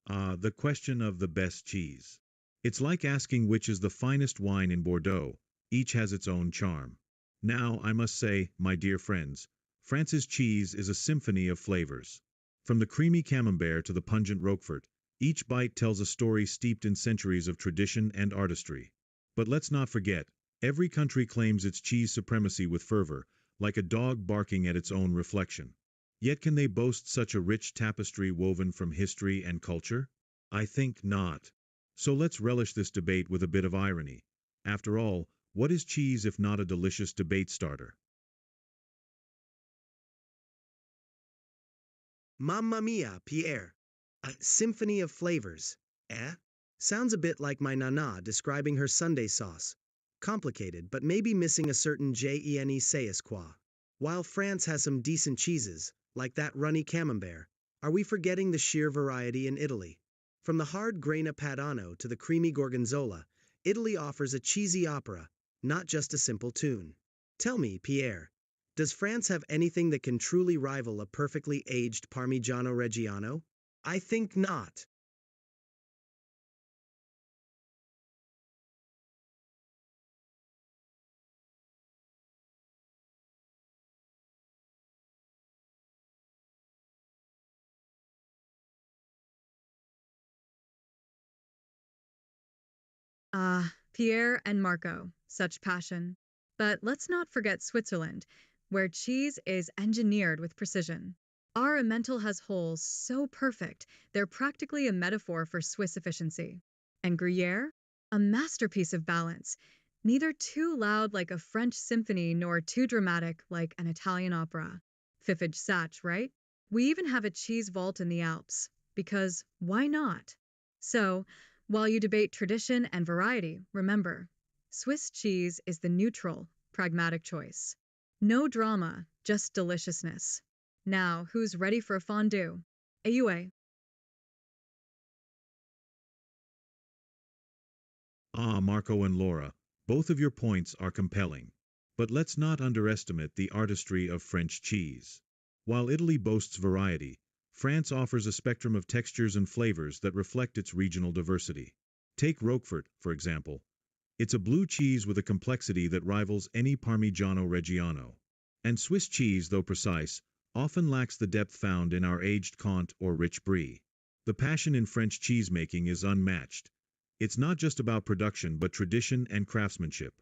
The question of the best cheese. It's like asking which is the finest wine in Bordeaux. Each has its own charm. Now, I must say, my dear friends, France's cheese is a symphony of flavors. From the creamy camembert to the pungent Roquefort, each bite tells a story steeped in centuries of tradition and artistry. But let's not forget, every country claims its cheese supremacy with fervor, like a dog barking at its own reflection. Yet can they boast such a rich tapestry woven from history and culture? I think not. So let's relish this debate with a bit of irony. After all, what is cheese if not a delicious debate starter? Mamma mia, Pierre. A symphony of flavors. Eh? Sounds a bit like my nana describing her Sunday sauce. Complicated, but maybe missing a certain gene sais quoi. While France has some decent cheeses, like that runny camembert, are we forgetting the sheer variety in Italy? From the hard grana padano to the creamy gorgonzola, Italy offers a cheesy opera, not just a simple tune. Tell me, Pierre, does France have anything that can truly rival a perfectly aged Parmigiano Reggiano? I think not. Pierre and Marco, such passion. But let's not forget Switzerland, where cheese is engineered with precision. Our Emmental has holes so perfect, they're practically a metaphor for Swiss efficiency. And Gruyere? A masterpiece of balance, neither too loud like a French symphony nor too dramatic like an Italian opera. Fiffage Satch, right? We even have a cheese vault in the Alps, because why not? So, while you debate tradition and variety, remember, Swiss cheese is the neutral, pragmatic choice. No drama, just deliciousness. Now, who's ready for a fondue? AUA. Marco and Laura, both of your points are compelling. But let's not underestimate the artistry of French cheese. While Italy boasts variety, France offers a spectrum of textures and flavors that reflect its regional diversity. Take Roquefort, for example. It's a blue cheese with a complexity that rivals any Parmigiano Reggiano. And Swiss cheese, though precise, often lacks the depth found in our aged Comte or rich Brie. The passion in French cheesemaking is unmatched. It's not just about production but tradition and craftsmanship.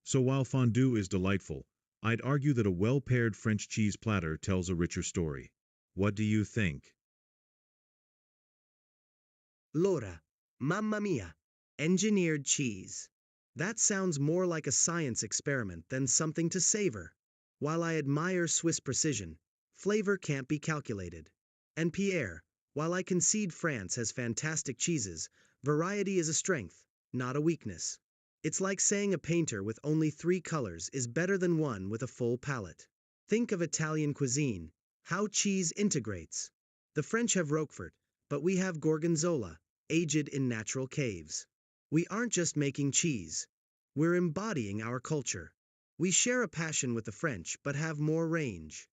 So while fondue is delightful, I'd argue that a well-paired French cheese platter tells a richer story. What do you think? Laura, mamma mia, engineered cheese. That sounds more like a science experiment than something to savor. While I admire Swiss precision, flavor can't be calculated. And Pierre, while I concede France has fantastic cheeses, variety is a strength, not a weakness. It's like saying a painter with only 3 colors is better than one with a full palette. Think of Italian cuisine, how cheese integrates. The French have Roquefort, but we have Gorgonzola, aged in natural caves. We aren't just making cheese. We're embodying our culture. We share a passion with the French but have more range.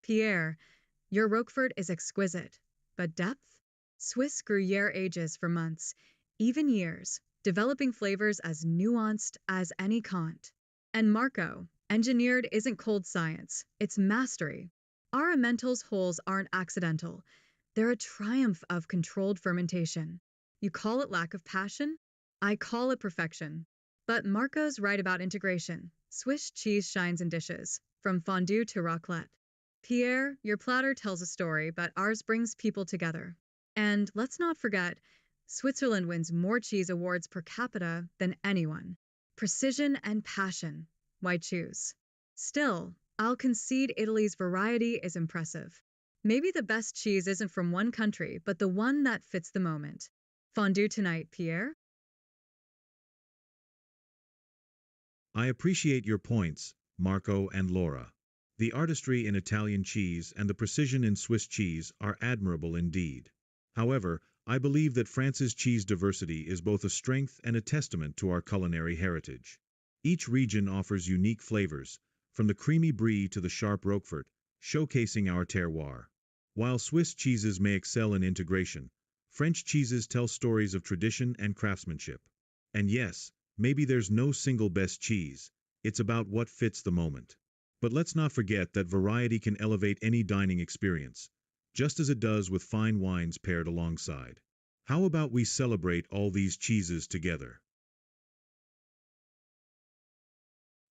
Pierre, your Roquefort is exquisite, but depth? Swiss Gruyere ages for months, even years, developing flavors as nuanced as any Comte. And Marco, engineered isn't cold science, it's mastery. Our Emmental's holes aren't accidental. They're a triumph of controlled fermentation. You call it lack of passion? I call it perfection. But Marco's right about integration. Swiss cheese shines in dishes, from fondue to raclette. Pierre, your platter tells a story, but ours brings people together. And let's not forget, Switzerland wins more cheese awards per capita than anyone. Precision and passion. Why choose? Still, I'll concede Italy's variety is impressive. Maybe the best cheese isn't from one country, but the one that fits the moment. Fondue tonight, Pierre? I appreciate your points, Marco and Laura. The artistry in Italian cheese and the precision in Swiss cheese are admirable indeed. However, I believe that France's cheese diversity is both a strength and a testament to our culinary heritage. Each region offers unique flavors, from the creamy brie to the sharp Roquefort, showcasing our terroir. While Swiss cheeses may excel in integration, French cheeses tell stories of tradition and craftsmanship. And yes, maybe there's no single best cheese, it's about what fits the moment. But let's not forget that variety can elevate any dining experience, just as it does with fine wines paired alongside. How about we celebrate all these cheeses together?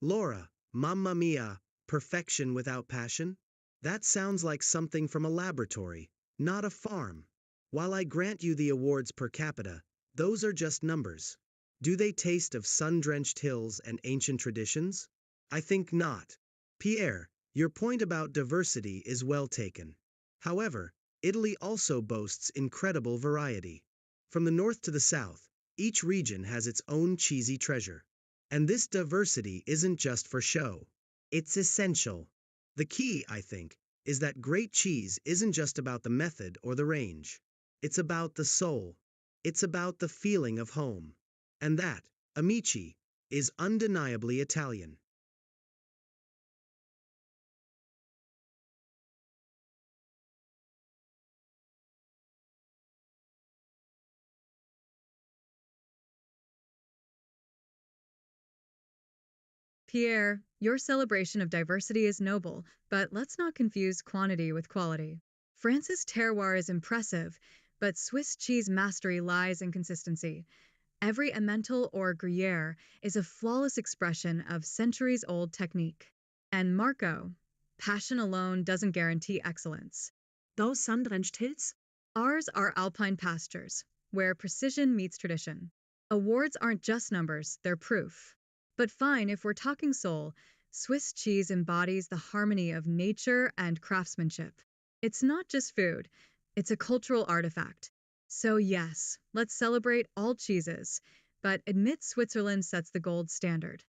Laura, mamma mia, perfection without passion? That sounds like something from a laboratory, not a farm. While I grant you the awards per capita, those are just numbers. Do they taste of sun-drenched hills and ancient traditions? I think not. Pierre, your point about diversity is well taken. However, Italy also boasts incredible variety. From the north to the south, each region has its own cheesy treasure. And this diversity isn't just for show. It's essential. The key, I think, is that great cheese isn't just about the method or the range. It's about the soul. It's about the feeling of home. And that, amici, is undeniably Italian. Pierre, your celebration of diversity is noble, but let's not confuse quantity with quality. France's terroir is impressive, but Swiss cheese mastery lies in consistency. Every Emmental or Gruyere is a flawless expression of centuries-old technique. And Marco, passion alone doesn't guarantee excellence. Those sun-drenched hills? Ours are alpine pastures, where precision meets tradition. Awards aren't just numbers, they're proof. But fine, if we're talking soul, Swiss cheese embodies the harmony of nature and craftsmanship. It's not just food, it's a cultural artifact. So yes, let's celebrate all cheeses, but admit Switzerland sets the gold standard.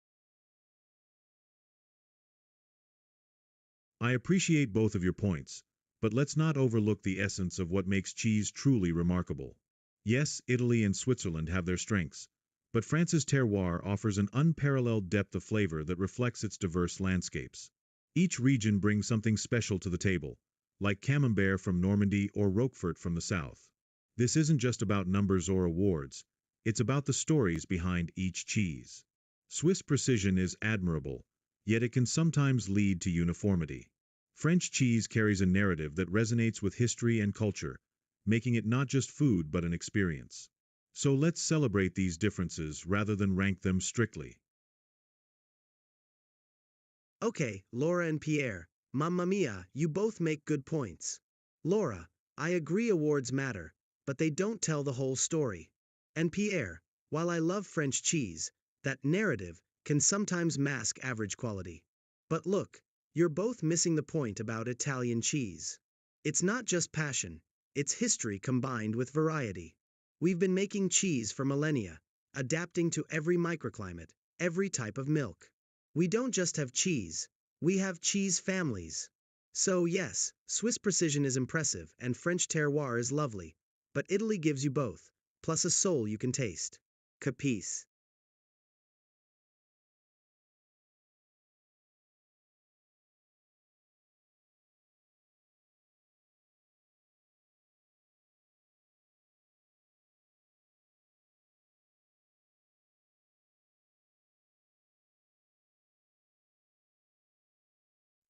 I appreciate both of your points, but let's not overlook the essence of what makes cheese truly remarkable. Yes, Italy and Switzerland have their strengths, but France's terroir offers an unparalleled depth of flavor that reflects its diverse landscapes. Each region brings something special to the table, like Camembert from Normandy or Roquefort from the south. This isn't just about numbers or awards, it's about the stories behind each cheese. Swiss precision is admirable, yet it can sometimes lead to uniformity. French cheese carries a narrative that resonates with history and culture, making it not just food but an experience. So let's celebrate these differences rather than rank them strictly. Okay, Laura and Pierre, mamma mia, you both make good points. Laura, I agree awards matter, but they don't tell the whole story. And Pierre, while I love French cheese, that narrative can sometimes mask average quality. But look, you're both missing the point about Italian cheese. It's not just passion, it's history combined with variety. We've been making cheese for millennia, adapting to every microclimate, every type of milk. We don't just have cheese, we have cheese families. So yes, Swiss precision is impressive and French terroir is lovely, but Italy gives you both, plus a soul you can taste. Capice?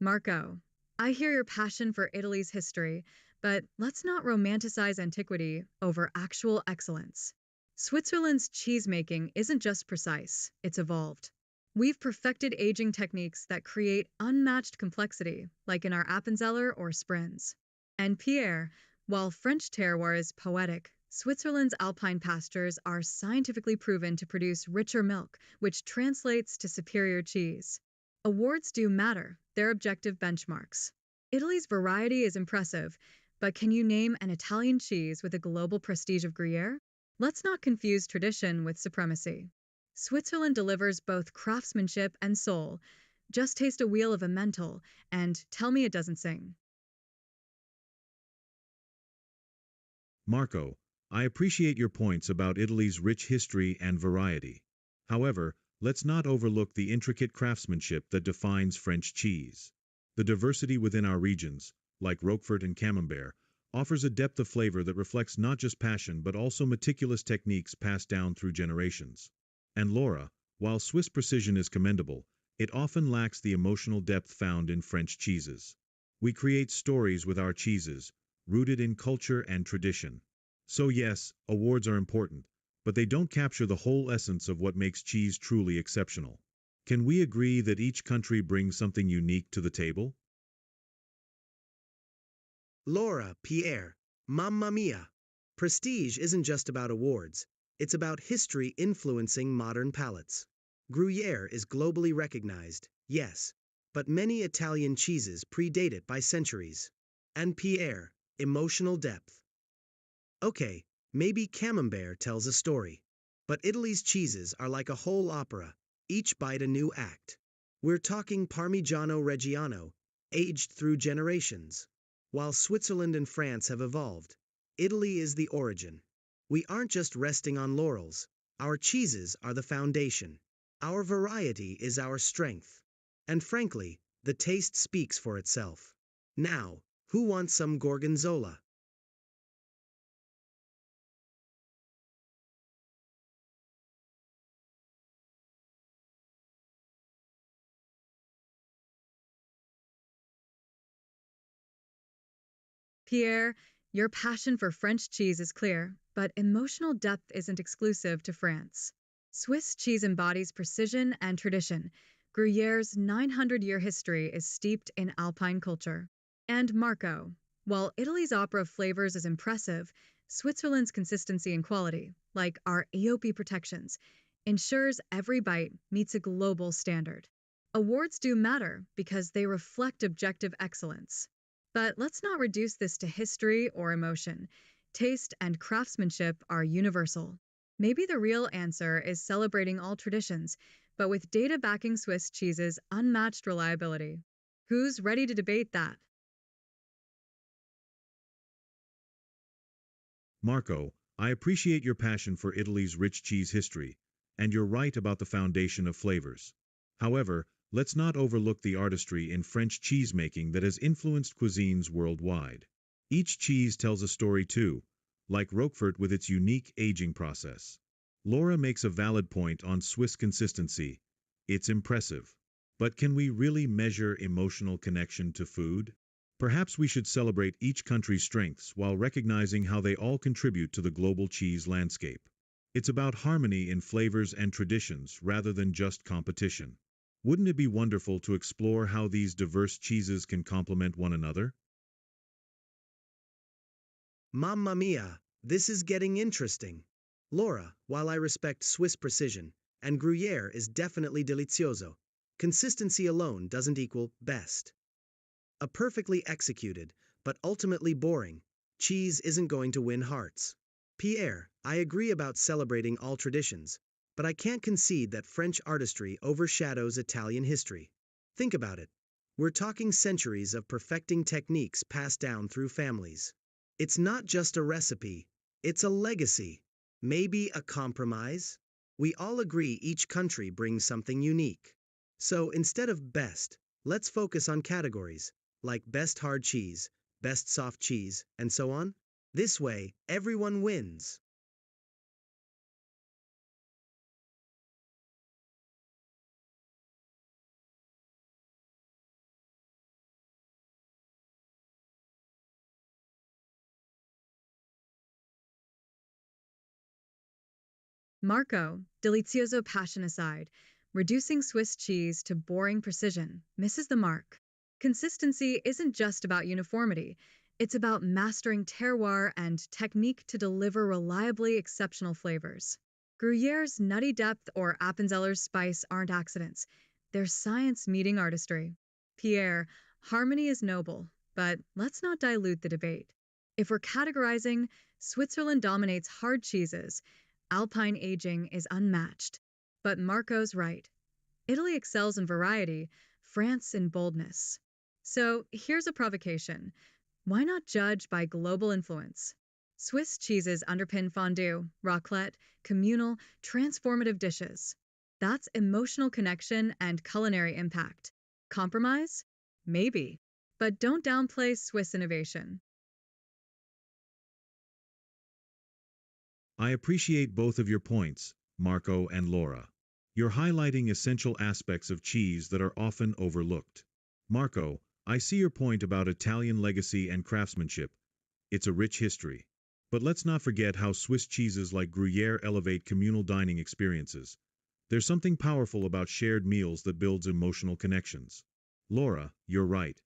Marco, I hear your passion for Italy's history, but let's not romanticize antiquity over actual excellence. Switzerland's cheesemaking isn't just precise, it's evolved. We've perfected aging techniques that create unmatched complexity, like in our Appenzeller or Sprinz. And Pierre, while French terroir is poetic, Switzerland's alpine pastures are scientifically proven to produce richer milk, which translates to superior cheese. Awards do matter, they're objective benchmarks. Italy's variety is impressive, but can you name an Italian cheese with a global prestige of Gruyere? Let's not confuse tradition with supremacy. Switzerland delivers both craftsmanship and soul, Just taste a wheel of Emmental and tell me it doesn't sing. Marco, I appreciate your points about Italy's rich history and variety. However, let's not overlook the intricate craftsmanship that defines French cheese. The diversity within our regions, like Roquefort and Camembert, offers a depth of flavor that reflects not just passion but also meticulous techniques passed down through generations. And Laura, while Swiss precision is commendable, it often lacks the emotional depth found in French cheeses. We create stories with our cheeses, rooted in culture and tradition. So yes, awards are important, but they don't capture the whole essence of what makes cheese truly exceptional. Can we agree that each country brings something unique to the table? Laura, Pierre, mamma mia. Prestige isn't just about awards, it's about history influencing modern palates. Gruyere is globally recognized, yes, but many Italian cheeses predate it by centuries. And Pierre, emotional depth. Okay, maybe Camembert tells a story. But Italy's cheeses are like a whole opera, each bite a new act. We're talking Parmigiano Reggiano, aged through generations. While Switzerland and France have evolved, Italy is the origin. We aren't just resting on laurels. Our cheeses are the foundation. Our variety is our strength. And frankly, the taste speaks for itself. Now, who wants some gorgonzola? Pierre, your passion for French cheese is clear, but emotional depth isn't exclusive to France. Swiss cheese embodies precision and tradition. Gruyère's 900-year history is steeped in Alpine culture. And Marco, while Italy's opera of flavors is impressive, Switzerland's consistency and quality, like our AOP protections, ensures every bite meets a global standard. Awards do matter because they reflect objective excellence. But let's not reduce this to history or emotion. Taste and craftsmanship are universal. Maybe the real answer is celebrating all traditions, but with data backing Swiss cheese's unmatched reliability. Who's ready to debate that? Marco, I appreciate your passion for Italy's rich cheese history, and you're right about the foundation of flavors. However, let's not overlook the artistry in French cheesemaking that has influenced cuisines worldwide. Each cheese tells a story too, like Roquefort with its unique aging process. Laura makes a valid point on Swiss consistency. It's impressive. But can we really measure emotional connection to food? Perhaps we should celebrate each country's strengths while recognizing how they all contribute to the global cheese landscape. It's about harmony in flavors and traditions rather than just competition. Wouldn't it be wonderful to explore how these diverse cheeses can complement one another? Mamma mia, this is getting interesting. Laura, while I respect Swiss precision, and Gruyere is definitely delizioso, consistency alone doesn't equal best. A perfectly executed, but ultimately boring, cheese isn't going to win hearts. Pierre, I agree about celebrating all traditions, but I can't concede that French artistry overshadows Italian history. Think about it. We're talking centuries of perfecting techniques passed down through families. It's not just a recipe, it's a legacy. Maybe a compromise? We all agree each country brings something unique. So instead of best, let's focus on categories, like best hard cheese, best soft cheese, and so on. This way, everyone wins. Marco, delizioso passion aside, reducing Swiss cheese to boring precision misses the mark. Consistency isn't just about uniformity, it's about mastering terroir and technique to deliver reliably exceptional flavors. Gruyère's nutty depth or Appenzeller's spice aren't accidents, they're science meeting artistry. Pierre, harmony is noble, but let's not dilute the debate. If we're categorizing, Switzerland dominates hard cheeses. Alpine aging is unmatched. But Marco's right. Italy excels in variety. France in boldness. So here's a provocation. Why not judge by global influence? Swiss cheeses underpin fondue, raclette, communal, transformative dishes. That's emotional connection and culinary impact. Compromise? Maybe. But don't downplay Swiss innovation. I appreciate both of your points, Marco and Laura. You're highlighting essential aspects of cheese that are often overlooked. Marco, I see your point about Italian legacy and craftsmanship. It's a rich history. But let's not forget how Swiss cheeses like Gruyere elevate communal dining experiences. There's something powerful about shared meals that builds emotional connections. Laura, you're right.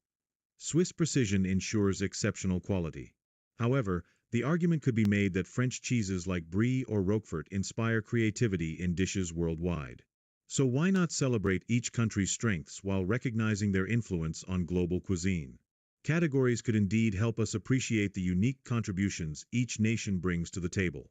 Swiss precision ensures exceptional quality. However, the argument could be made that French cheeses like Brie or Roquefort inspire creativity in dishes worldwide. So why not celebrate each country's strengths while recognizing their influence on global cuisine? Categories could indeed help us appreciate the unique contributions each nation brings to the table.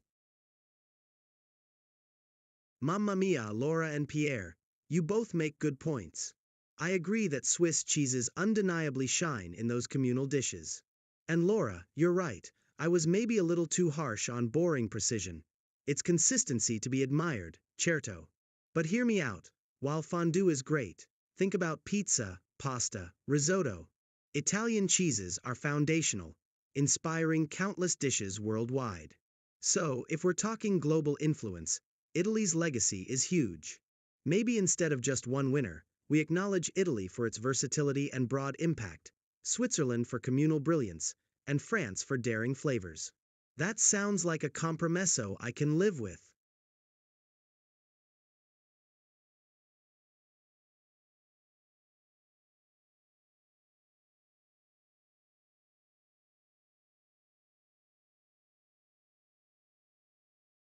Mamma mia, Laura and Pierre, you both make good points. I agree that Swiss cheeses undeniably shine in those communal dishes. And Laura, you're right, I was maybe a little too harsh on boring precision. It's consistency to be admired, certo. But hear me out, while fondue is great, think about pizza, pasta, risotto. Italian cheeses are foundational, inspiring countless dishes worldwide. So, if we're talking global influence, Italy's legacy is huge. Maybe instead of just one winner, we acknowledge Italy for its versatility and broad impact, Switzerland for communal brilliance, and France for daring flavors. That sounds like a compromesso I can live with.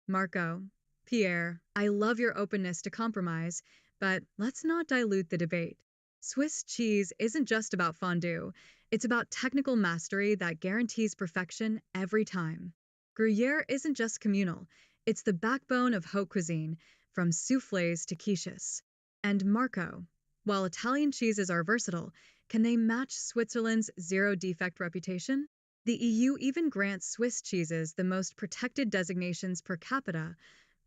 Marco, Pierre, I love your openness to compromise, but let's not dilute the debate. Swiss cheese isn't just about fondue, it's about technical mastery that guarantees perfection every time. Gruyere isn't just communal, it's the backbone of haute cuisine, from soufflés to quiches. And Marco, while Italian cheeses are versatile, can they match Switzerland's zero-defect reputation? The EU even grants Swiss cheeses the most protected designations per capita,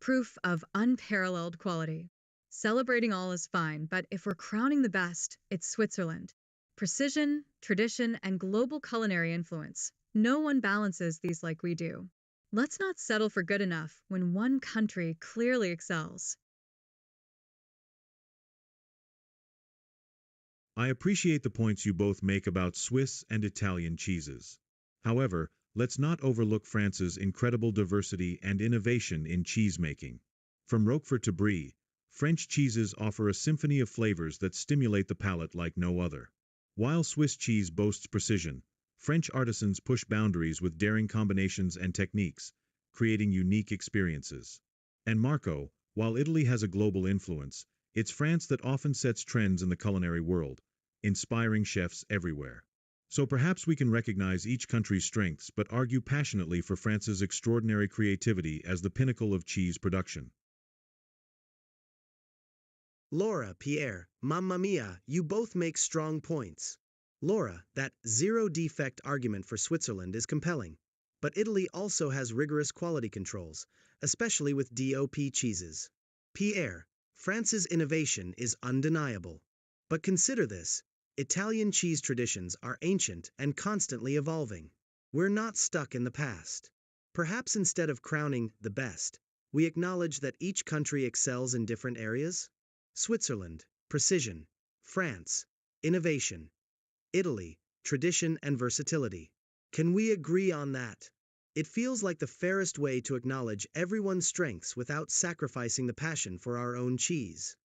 proof of unparalleled quality. Celebrating all is fine, but if we're crowning the best, it's Switzerland. Precision, tradition, and global culinary influence. No one balances these like we do. Let's not settle for good enough when one country clearly excels. I appreciate the points you both make about Swiss and Italian cheeses. However, let's not overlook France's incredible diversity and innovation in cheesemaking. From Roquefort to Brie, French cheeses offer a symphony of flavors that stimulate the palate like no other. While Swiss cheese boasts precision, French artisans push boundaries with daring combinations and techniques, creating unique experiences. And Marco, while Italy has a global influence, it's France that often sets trends in the culinary world, inspiring chefs everywhere. So perhaps we can recognize each country's strengths but argue passionately for France's extraordinary creativity as the pinnacle of cheese production. Laura, Pierre, mamma mia, you both make strong points. Laura, that zero-defect argument for Switzerland is compelling. But Italy also has rigorous quality controls, especially with DOP cheeses. Pierre, France's innovation is undeniable. But consider this. Italian cheese traditions are ancient and constantly evolving. We're not stuck in the past. Perhaps instead of crowning the best, we acknowledge that each country excels in different areas. Switzerland, precision. France, innovation. Italy, tradition and versatility. Can we agree on that? It feels like the fairest way to acknowledge everyone's strengths without sacrificing the passion for our own cheese.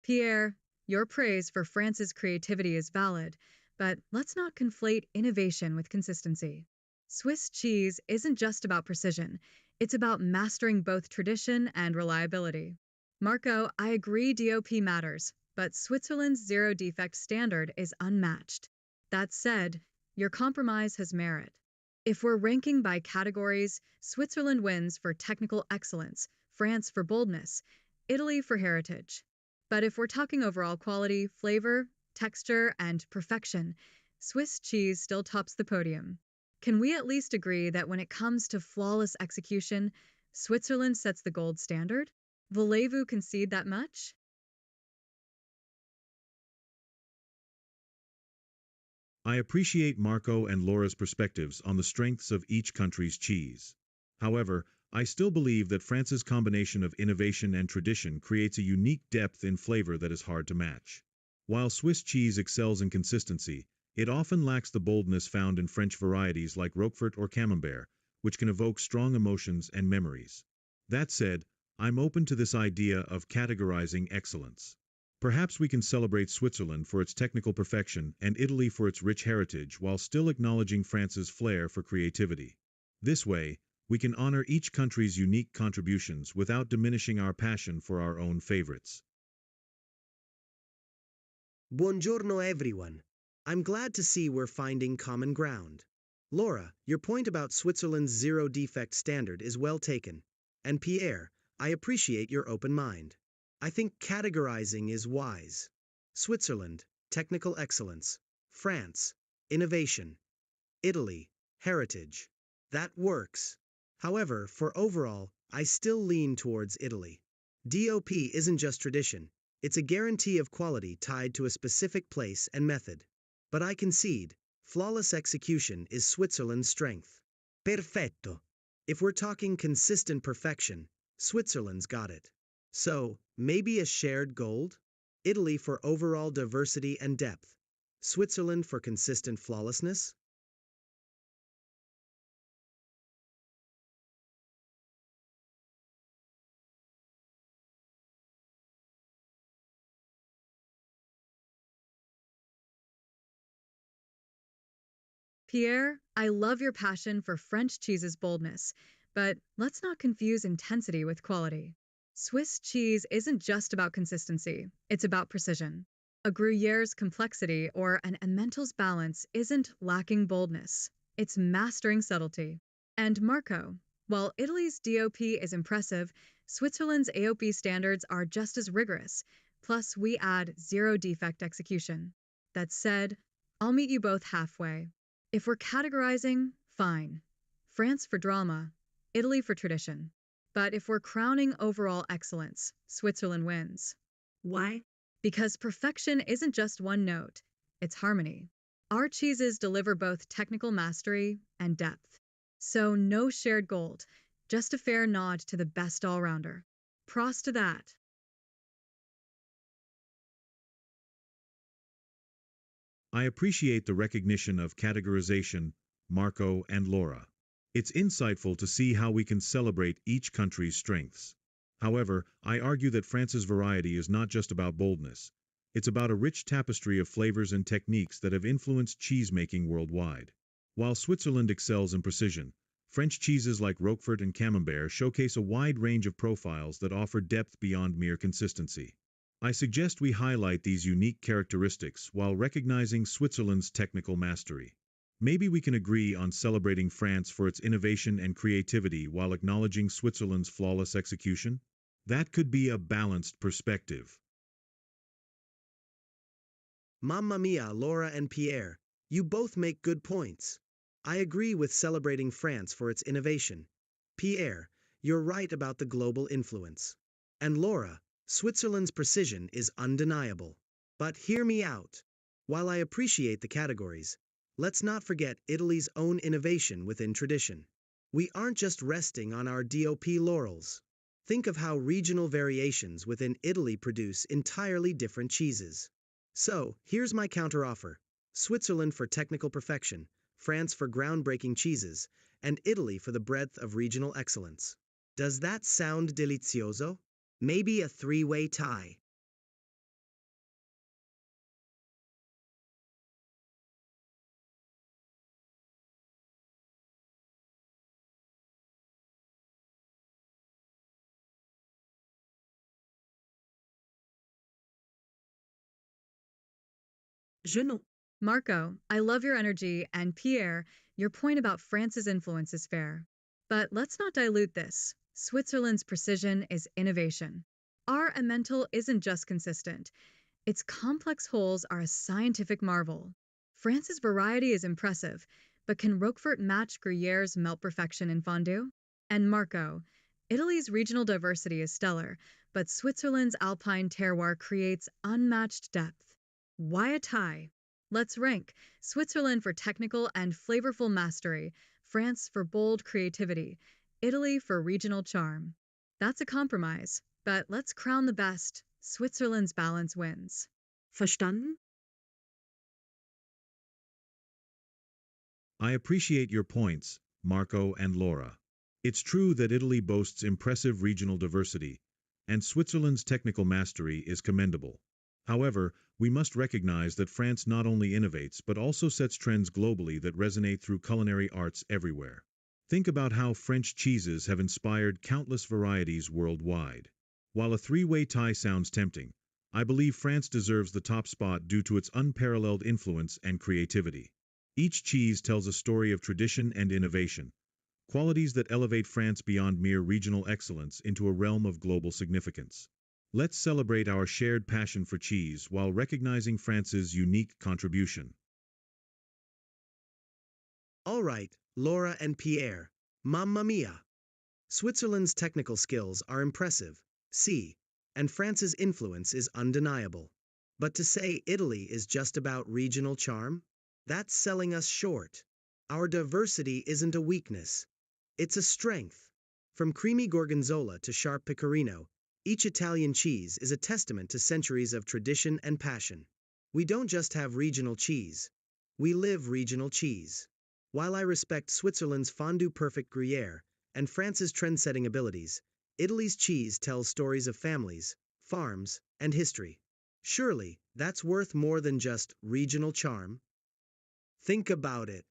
Pierre, your praise for France's creativity is valid, but let's not conflate innovation with consistency. Swiss cheese isn't just about precision, it's about mastering both tradition and reliability. Marco, I agree DOP matters, but Switzerland's zero defect standard is unmatched. That said, your compromise has merit. If we're ranking by categories, Switzerland wins for technical excellence, France for boldness, Italy for heritage. But if we're talking overall quality, flavor, texture, and perfection, Swiss cheese still tops the podium. Can we at least agree that when it comes to flawless execution, Switzerland sets the gold standard? Voulez-vous concede that much? I appreciate Marco and Laura's perspectives on the strengths of each country's cheese. However, I still believe that France's combination of innovation and tradition creates a unique depth in flavor that is hard to match. While Swiss cheese excels in consistency, it often lacks the boldness found in French varieties like Roquefort or Camembert, which can evoke strong emotions and memories. That said, I'm open to this idea of categorizing excellence. Perhaps we can celebrate Switzerland for its technical perfection and Italy for its rich heritage while still acknowledging France's flair for creativity. This way, we can honor each country's unique contributions without diminishing our passion for our own favorites. Buongiorno everyone. I'm glad to see we're finding common ground. Laura, your point about Switzerland's zero defect standard is well taken. And Pierre, I appreciate your open mind. I think categorizing is wise. Switzerland, technical excellence. France, innovation. Italy, heritage. That works. However, for overall, I still lean towards Italy. DOP isn't just tradition, it's a guarantee of quality tied to a specific place and method. But I concede, flawless execution is Switzerland's strength. Perfetto. If we're talking consistent perfection, Switzerland's got it. So, maybe a shared gold? Italy for overall diversity and depth. Switzerland for consistent flawlessness? Pierre, I love your passion for French cheese's boldness, but let's not confuse intensity with quality. Swiss cheese isn't just about consistency, it's about precision. A Gruyère's complexity or an Emmental's balance isn't lacking boldness, it's mastering subtlety. And Marco, while Italy's DOP is impressive, Switzerland's AOP standards are just as rigorous, plus we add zero defect execution. That said, I'll meet you both halfway. If we're categorizing, fine. France for drama, Italy for tradition. But if we're crowning overall excellence, Switzerland wins. Why? Because perfection isn't just one note, it's harmony. Our cheeses deliver both technical mastery and depth. So no shared gold, just a fair nod to the best all-rounder. Prost to that. I appreciate the recognition of categorization, Marco and Laura. It's insightful to see how we can celebrate each country's strengths. However, I argue that France's variety is not just about boldness. It's about a rich tapestry of flavors and techniques that have influenced cheese-making worldwide. While Switzerland excels in precision, French cheeses like Roquefort and Camembert showcase a wide range of profiles that offer depth beyond mere consistency. I suggest we highlight these unique characteristics while recognizing Switzerland's technical mastery. Maybe we can agree on celebrating France for its innovation and creativity while acknowledging Switzerland's flawless execution? That could be a balanced perspective. Mamma mia, Laura and Pierre, you both make good points. I agree with celebrating France for its innovation. Pierre, you're right about the global influence. And Laura, Switzerland's precision is undeniable. But hear me out. While I appreciate the categories, let's not forget Italy's own innovation within tradition. We aren't just resting on our DOP laurels. Think of how regional variations within Italy produce entirely different cheeses. So, here's my counteroffer. Switzerland for technical perfection, France for groundbreaking cheeses, and Italy for the breadth of regional excellence. Does that sound delizioso? Maybe a three-way tie. Je non. Marco, I love your energy, and Pierre, your point about France's influence is fair. But let's not dilute this. Switzerland's precision is innovation. Our Emmental isn't just consistent. Its complex wholes are a scientific marvel. France's variety is impressive, but can Roquefort match Gruyère's melt perfection in fondue? And Marco, Italy's regional diversity is stellar, but Switzerland's alpine terroir creates unmatched depth. Why a tie? Let's rank Switzerland for technical and flavorful mastery, France for bold creativity, Italy for regional charm. That's a compromise, but let's crown the best. Switzerland's balance wins. Verstanden? I appreciate your points, Marco and Laura. It's true that Italy boasts impressive regional diversity, and Switzerland's technical mastery is commendable. However, we must recognize that France not only innovates but also sets trends globally that resonate through culinary arts everywhere. Think about how French cheeses have inspired countless varieties worldwide. While a three-way tie sounds tempting, I believe France deserves the top spot due to its unparalleled influence and creativity. Each cheese tells a story of tradition and innovation, qualities that elevate France beyond mere regional excellence into a realm of global significance. Let's celebrate our shared passion for cheese while recognizing France's unique contribution. All right, Laura and Pierre. Mamma mia! Switzerland's technical skills are impressive, see, and France's influence is undeniable. But to say Italy is just about regional charm? That's selling us short. Our diversity isn't a weakness. It's a strength. From creamy gorgonzola to sharp pecorino, each Italian cheese is a testament to centuries of tradition and passion. We don't just have regional cheese. We live regional cheese. While I respect Switzerland's fondue-perfect Gruyère and France's trend-setting abilities, Italy's cheese tells stories of families, farms, and history. Surely, that's worth more than just regional charm. Think about it.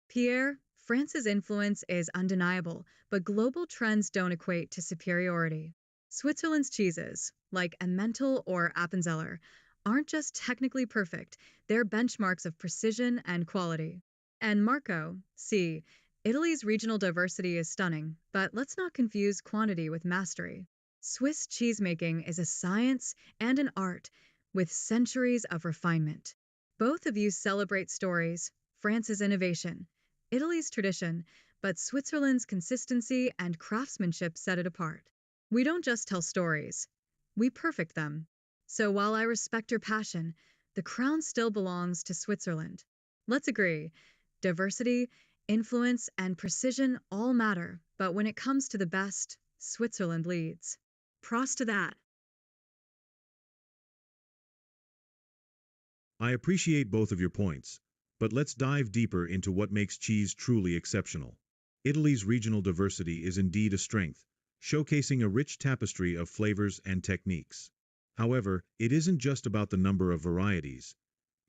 Pierre, France's influence is undeniable, but global trends don't equate to superiority. Switzerland's cheeses, like Emmental or Appenzeller, aren't just technically perfect, they're benchmarks of precision and quality. And Marco, see, Italy's regional diversity is stunning, but let's not confuse quantity with mastery. Swiss cheesemaking is a science and an art with centuries of refinement. Both of you celebrate stories, France's innovation, Italy's tradition, but Switzerland's consistency and craftsmanship set it apart. We don't just tell stories, we perfect them. So while I respect your passion, the crown still belongs to Switzerland. Let's agree, diversity, influence, and precision all matter, but when it comes to the best, Switzerland leads. Prost to that. I appreciate both of your points, but let's dive deeper into what makes cheese truly exceptional. Italy's regional diversity is indeed a strength, showcasing a rich tapestry of flavors and techniques. However, it isn't just about the number of varieties,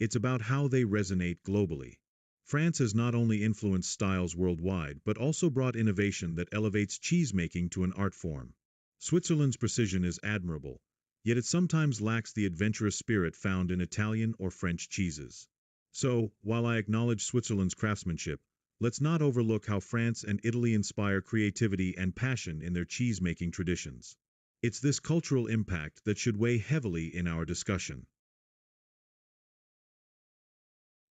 it's about how they resonate globally. France has not only influenced styles worldwide but also brought innovation that elevates cheesemaking to an art form. Switzerland's precision is admirable, yet it sometimes lacks the adventurous spirit found in Italian or French cheeses. So, while I acknowledge Switzerland's craftsmanship, let's not overlook how France and Italy inspire creativity and passion in their cheese-making traditions. It's this cultural impact that should weigh heavily in our discussion.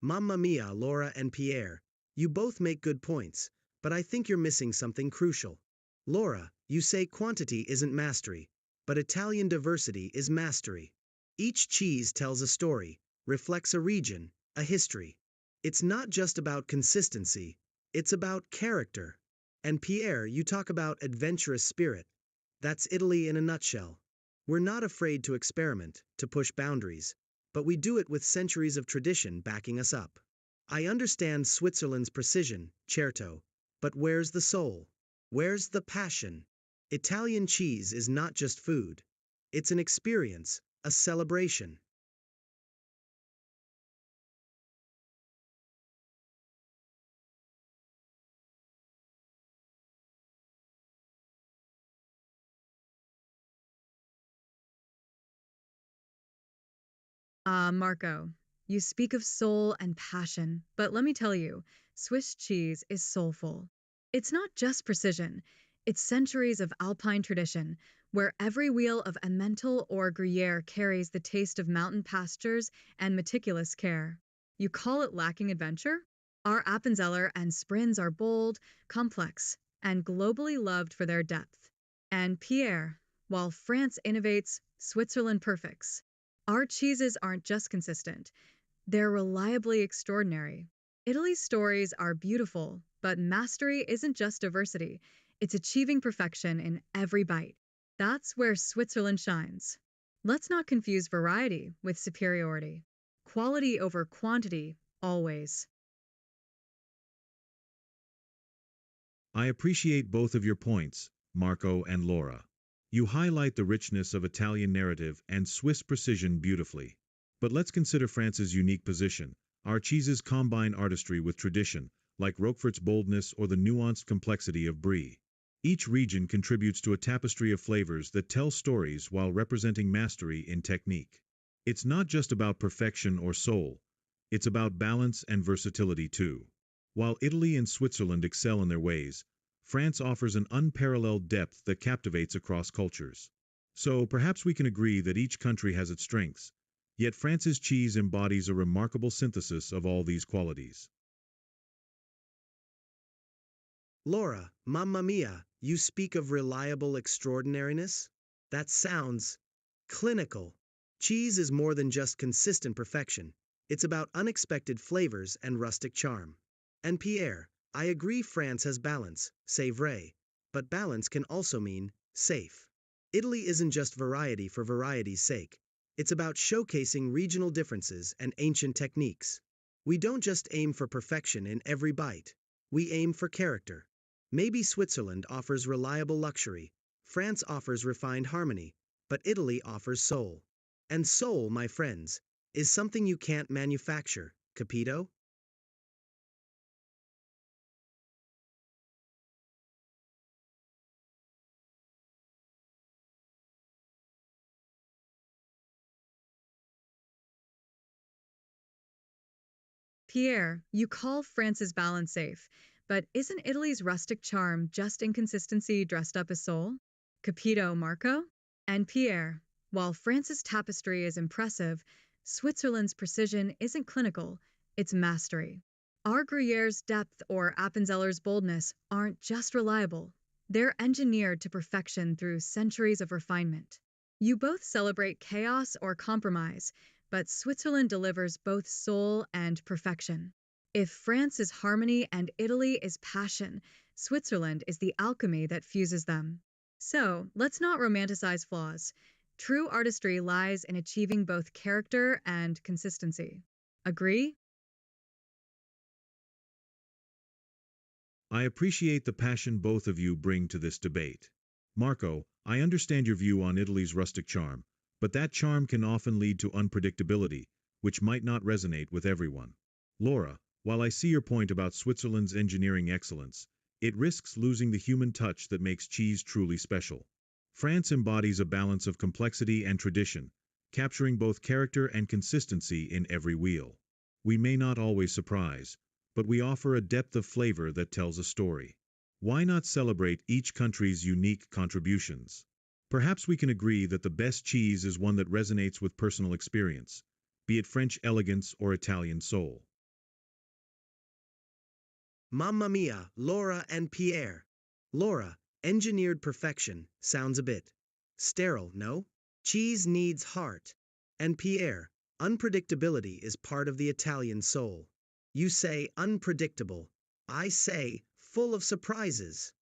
Mamma mia, Laura and Pierre. You both make good points, but I think you're missing something crucial. Laura, you say quantity isn't mastery, but Italian diversity is mastery. Each cheese tells a story, reflects a region, a history. It's not just about consistency, it's about character. And Pierre, you talk about adventurous spirit. That's Italy in a nutshell. We're not afraid to experiment, to push boundaries, but we do it with centuries of tradition backing us up. I understand Switzerland's precision, certo, but where's the soul? Where's the passion? Italian cheese is not just food. It's an experience, a celebration. Ah, Marco, you speak of soul and passion, but let me tell you, Swiss cheese is soulful. It's not just precision, it's centuries of Alpine tradition, where every wheel of Emmental or Gruyere carries the taste of mountain pastures and meticulous care. You call it lacking adventure? Our Appenzeller and Sprins are bold, complex, and globally loved for their depth. And Pierre, while France innovates, Switzerland perfects. Our cheeses aren't just consistent, they're reliably extraordinary. Italy's stories are beautiful, but mastery isn't just diversity, it's achieving perfection in every bite. That's where Switzerland shines. Let's not confuse variety with superiority. Quality over quantity, always. I appreciate both of your points, Marco and Laura. You highlight the richness of Italian narrative and Swiss precision beautifully. But let's consider France's unique position. Our cheeses combine artistry with tradition, like Roquefort's boldness or the nuanced complexity of Brie. Each region contributes to a tapestry of flavors that tell stories while representing mastery in technique. It's not just about perfection or soul, it's about balance and versatility too. While Italy and Switzerland excel in their ways, France offers an unparalleled depth that captivates across cultures. So perhaps we can agree that each country has its strengths, yet France's cheese embodies a remarkable synthesis of all these qualities. Laura, mamma mia, you speak of reliable extraordinariness? That sounds clinical. Cheese is more than just consistent perfection. It's about unexpected flavors and rustic charm. And Pierre, I agree France has balance, c'est vrai, but balance can also mean safe. Italy isn't just variety for variety's sake. It's about showcasing regional differences and ancient techniques. We don't just aim for perfection in every bite. We aim for character. Maybe Switzerland offers reliable luxury, France offers refined harmony, but Italy offers soul. And soul, my friends, is something you can't manufacture, capito? Pierre, you call France's balance safe, but isn't Italy's rustic charm just inconsistency dressed up as soul? Capito, Marco? And Pierre, while France's tapestry is impressive, Switzerland's precision isn't clinical, it's mastery. Our Gruyere's depth or Appenzeller's boldness aren't just reliable, they're engineered to perfection through centuries of refinement. You both celebrate chaos or compromise, but Switzerland delivers both soul and perfection. If France is harmony and Italy is passion, Switzerland is the alchemy that fuses them. So, let's not romanticize flaws. True artistry lies in achieving both character and consistency. Agree? I appreciate the passion both of you bring to this debate. Marco, I understand your view on Italy's rustic charm, but that charm can often lead to unpredictability, which might not resonate with everyone. Laura, while I see your point about Switzerland's engineering excellence, it risks losing the human touch that makes cheese truly special. France embodies a balance of complexity and tradition, capturing both character and consistency in every wheel. We may not always surprise, but we offer a depth of flavor that tells a story. Why not celebrate each country's unique contributions? Perhaps we can agree that the best cheese is one that resonates with personal experience, be it French elegance or Italian soul. Mamma mia, Laura and Pierre. Laura, engineered perfection sounds a bit sterile, no? Cheese needs heart. And Pierre, unpredictability is part of the Italian soul. You say unpredictable. I say full of surprises.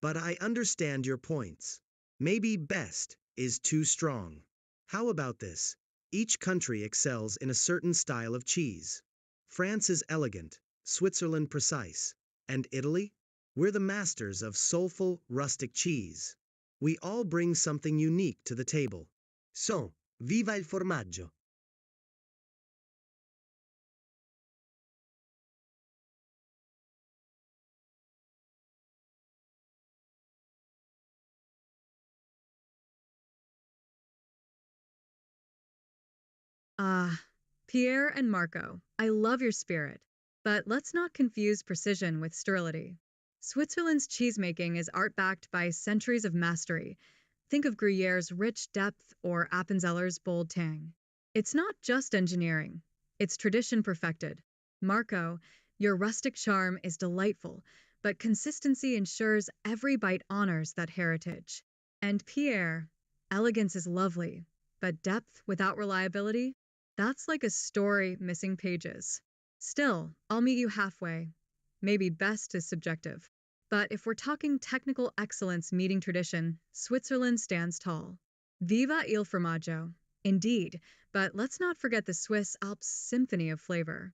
But I understand your points. Maybe best is too strong. How about this? Each country excels in a certain style of cheese. France is elegant, Switzerland precise, and Italy? We're the masters of soulful, rustic cheese. We all bring something unique to the table. So, viva il formaggio! Ah, Pierre and Marco, I love your spirit, but let's not confuse precision with sterility. Switzerland's cheesemaking is art backed by centuries of mastery. Think of Gruyère's rich depth or Appenzeller's bold tang. It's not just engineering, it's tradition perfected. Marco, your rustic charm is delightful, but consistency ensures every bite honors that heritage. And Pierre, elegance is lovely, but depth without reliability? That's like a story missing pages. Still, I'll meet you halfway. Maybe best is subjective. But if we're talking technical excellence meeting tradition, Switzerland stands tall. Viva il formaggio! Indeed, but let's not forget the Swiss Alps symphony of flavor.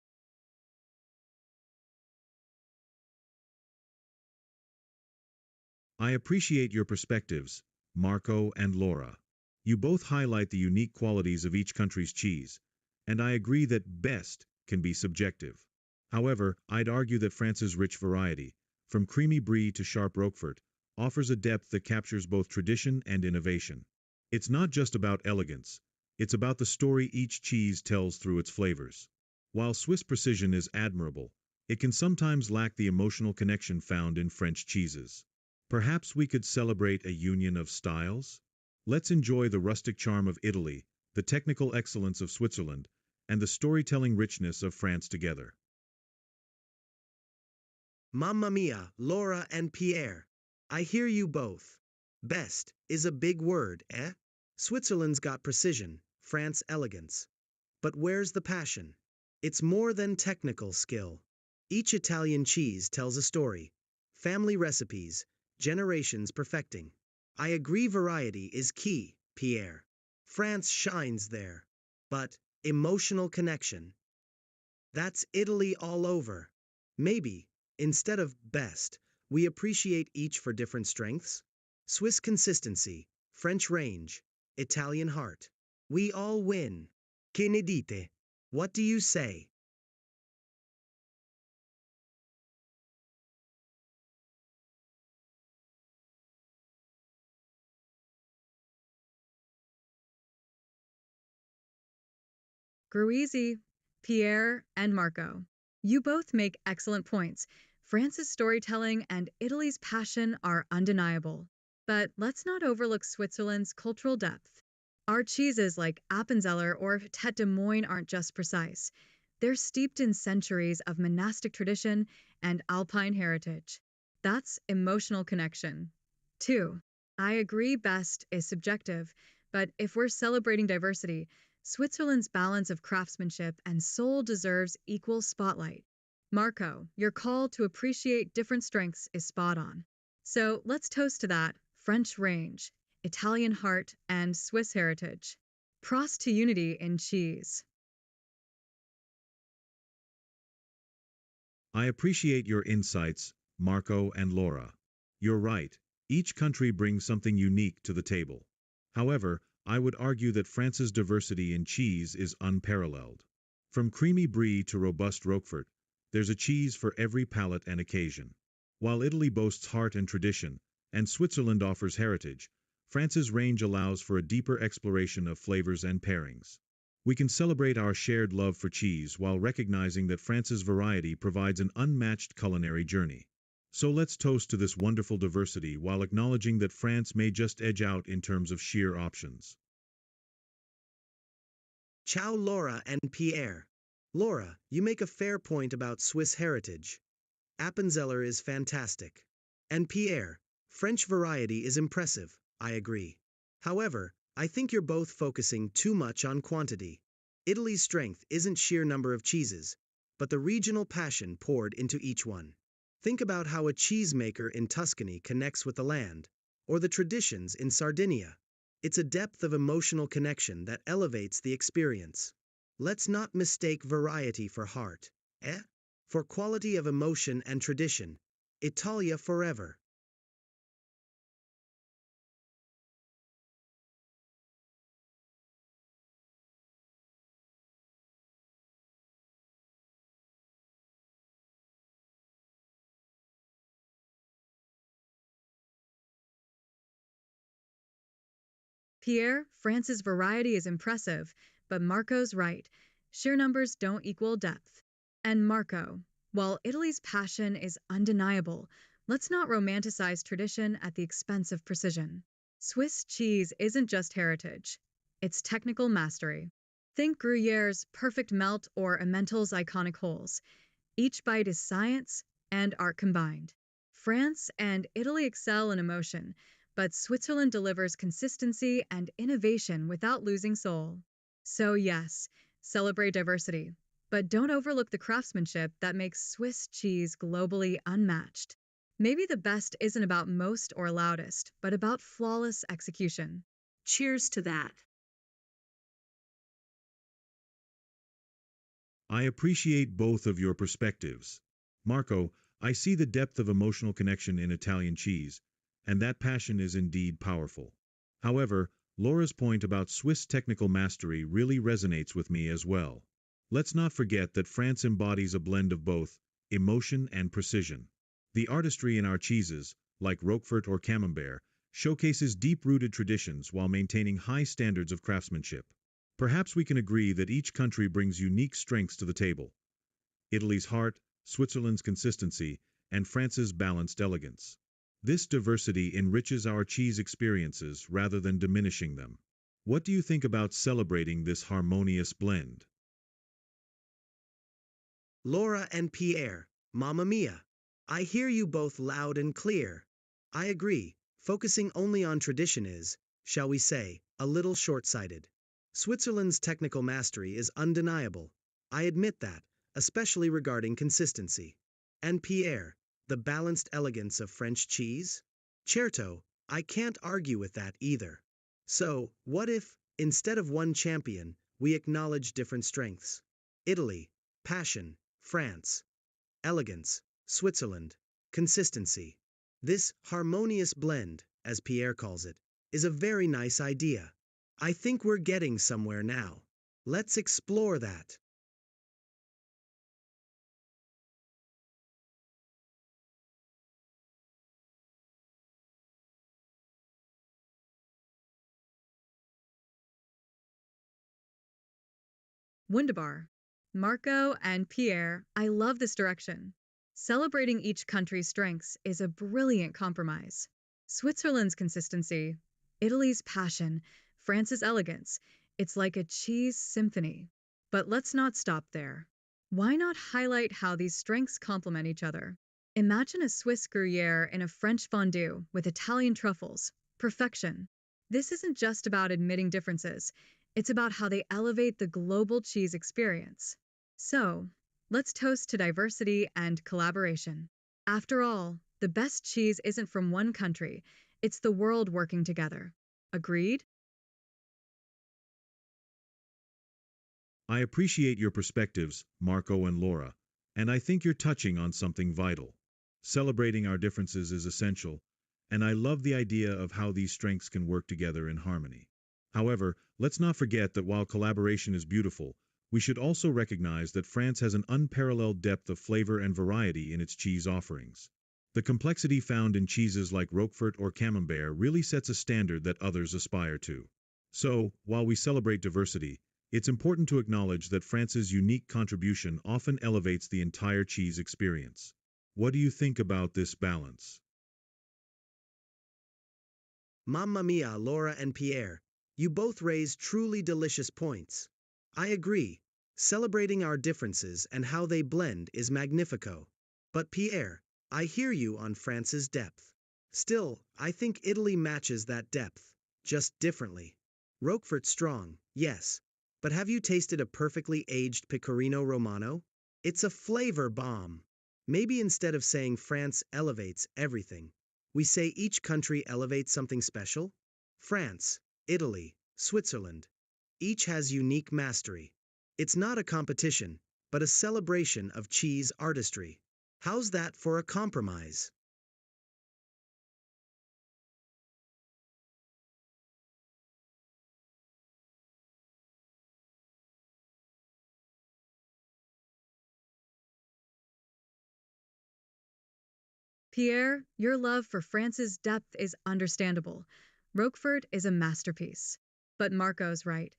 I appreciate your perspectives, Marco and Laura. You both highlight the unique qualities of each country's cheese, and I agree that best can be subjective. However, I'd argue that France's rich variety, from creamy brie to sharp Roquefort, offers a depth that captures both tradition and innovation. It's not just about elegance, it's about the story each cheese tells through its flavors. While Swiss precision is admirable, it can sometimes lack the emotional connection found in French cheeses. Perhaps we could celebrate a union of styles? Let's enjoy the rustic charm of Italy, the technical excellence of Switzerland, and the storytelling richness of France together. Mamma mia, Laura and Pierre. I hear you both. Best is a big word, eh? Switzerland's got precision, France elegance. But where's the passion? It's more than technical skill. Each Italian cheese tells a story. Family recipes, generations perfecting. I agree variety is key, Pierre. France shines there. But emotional connection. That's Italy all over. Maybe, instead of best, we appreciate each for different strengths. Swiss consistency, French range, Italian heart. We all win. Che ne dite? What do you say? Gruisi, Pierre, and Marco. You both make excellent points. France's storytelling and Italy's passion are undeniable. But let's not overlook Switzerland's cultural depth. Our cheeses like Appenzeller or Tete de Moine aren't just precise. They're steeped in centuries of monastic tradition and alpine heritage. That's emotional connection. 2. I agree best is subjective, but if we're celebrating diversity, Switzerland's balance of craftsmanship and soul deserves equal spotlight. Marco, your call to appreciate different strengths is spot on. So let's toast to that French range, Italian heart, and Swiss heritage. Prost to unity in cheese. I appreciate your insights, Marco and Laura. You're right, each country brings something unique to the table. However, I would argue that France's diversity in cheese is unparalleled. From creamy brie to robust Roquefort, there's a cheese for every palate and occasion. While Italy boasts heart and tradition, and Switzerland offers heritage, France's range allows for a deeper exploration of flavors and pairings. We can celebrate our shared love for cheese while recognizing that France's variety provides an unmatched culinary journey. So let's toast to this wonderful diversity while acknowledging that France may just edge out in terms of sheer options. Ciao, Laura and Pierre. Laura, you make a fair point about Swiss heritage. Appenzeller is fantastic. And Pierre, French variety is impressive, I agree. However, I think you're both focusing too much on quantity. Italy's strength isn't sheer number of cheeses, but the regional passion poured into each one. Think about how a cheesemaker in Tuscany connects with the land, or the traditions in Sardinia. It's a depth of emotional connection that elevates the experience. Let's not mistake variety for heart, eh? For quality of emotion and tradition. Italia forever. Pierre, France's variety is impressive, but Marco's right. Sheer numbers don't equal depth. And Marco, while Italy's passion is undeniable, let's not romanticize tradition at the expense of precision. Swiss cheese isn't just heritage, it's technical mastery. Think Gruyère's perfect melt or Emmental's iconic holes. Each bite is science and art combined. France and Italy excel in emotion, but Switzerland delivers consistency and innovation without losing soul. So yes, celebrate diversity, but don't overlook the craftsmanship that makes Swiss cheese globally unmatched. Maybe the best isn't about most or loudest, but about flawless execution. Cheers to that. I appreciate both of your perspectives. Marco, I see the depth of emotional connection in Italian cheese, and that passion is indeed powerful. However, Laura's point about Swiss technical mastery really resonates with me as well. Let's not forget that France embodies a blend of both emotion and precision. The artistry in our cheeses, like Roquefort or Camembert, showcases deep-rooted traditions while maintaining high standards of craftsmanship. Perhaps we can agree that each country brings unique strengths to the table. Italy's heart, Switzerland's consistency, and France's balanced elegance. This diversity enriches our cheese experiences rather than diminishing them. What do you think about celebrating this harmonious blend? Laura and Pierre, Mamma Mia. I hear you both loud and clear. I agree, focusing only on tradition is, shall we say, a little short-sighted. Switzerland's technical mastery is undeniable. I admit that, especially regarding consistency. And Pierre, the balanced elegance of French cheese? Certo, I can't argue with that either. So, what if, instead of one champion, we acknowledge different strengths? Italy, passion; France, elegance; Switzerland, consistency. This harmonious blend, as Pierre calls it, is a very nice idea. I think we're getting somewhere now. Let's explore that. Wunderbar. Marco and Pierre, I love this direction. Celebrating each country's strengths is a brilliant compromise. Switzerland's consistency, Italy's passion, France's elegance. It's like a cheese symphony. But let's not stop there. Why not highlight how these strengths complement each other? Imagine a Swiss Gruyere in a French fondue with Italian truffles. Perfection. This isn't just about admitting differences. It's about how they elevate the global cheese experience. So, let's toast to diversity and collaboration. After all, the best cheese isn't from one country, it's the world working together. Agreed? I appreciate your perspectives, Marco and Laura, and I think you're touching on something vital. Celebrating our differences is essential, and I love the idea of how these strengths can work together in harmony. However, let's not forget that while collaboration is beautiful, we should also recognize that France has an unparalleled depth of flavor and variety in its cheese offerings. The complexity found in cheeses like Roquefort or Camembert really sets a standard that others aspire to. So, while we celebrate diversity, it's important to acknowledge that France's unique contribution often elevates the entire cheese experience. What do you think about this balance? Mamma mia, Laura and Pierre. You both raise truly delicious points. I agree. Celebrating our differences and how they blend is magnifico. But Pierre, I hear you on France's depth. Still, I think Italy matches that depth, just differently. Roquefort strong, yes. But have you tasted a perfectly aged Pecorino Romano? It's a flavor bomb. Maybe instead of saying France elevates everything, we say each country elevates something special? France, Italy, Switzerland. Each has unique mastery. It's not a competition, but a celebration of cheese artistry. How's that for a compromise? Pierre, your love for France's depth is understandable. Roquefort is a masterpiece. But Marco's right.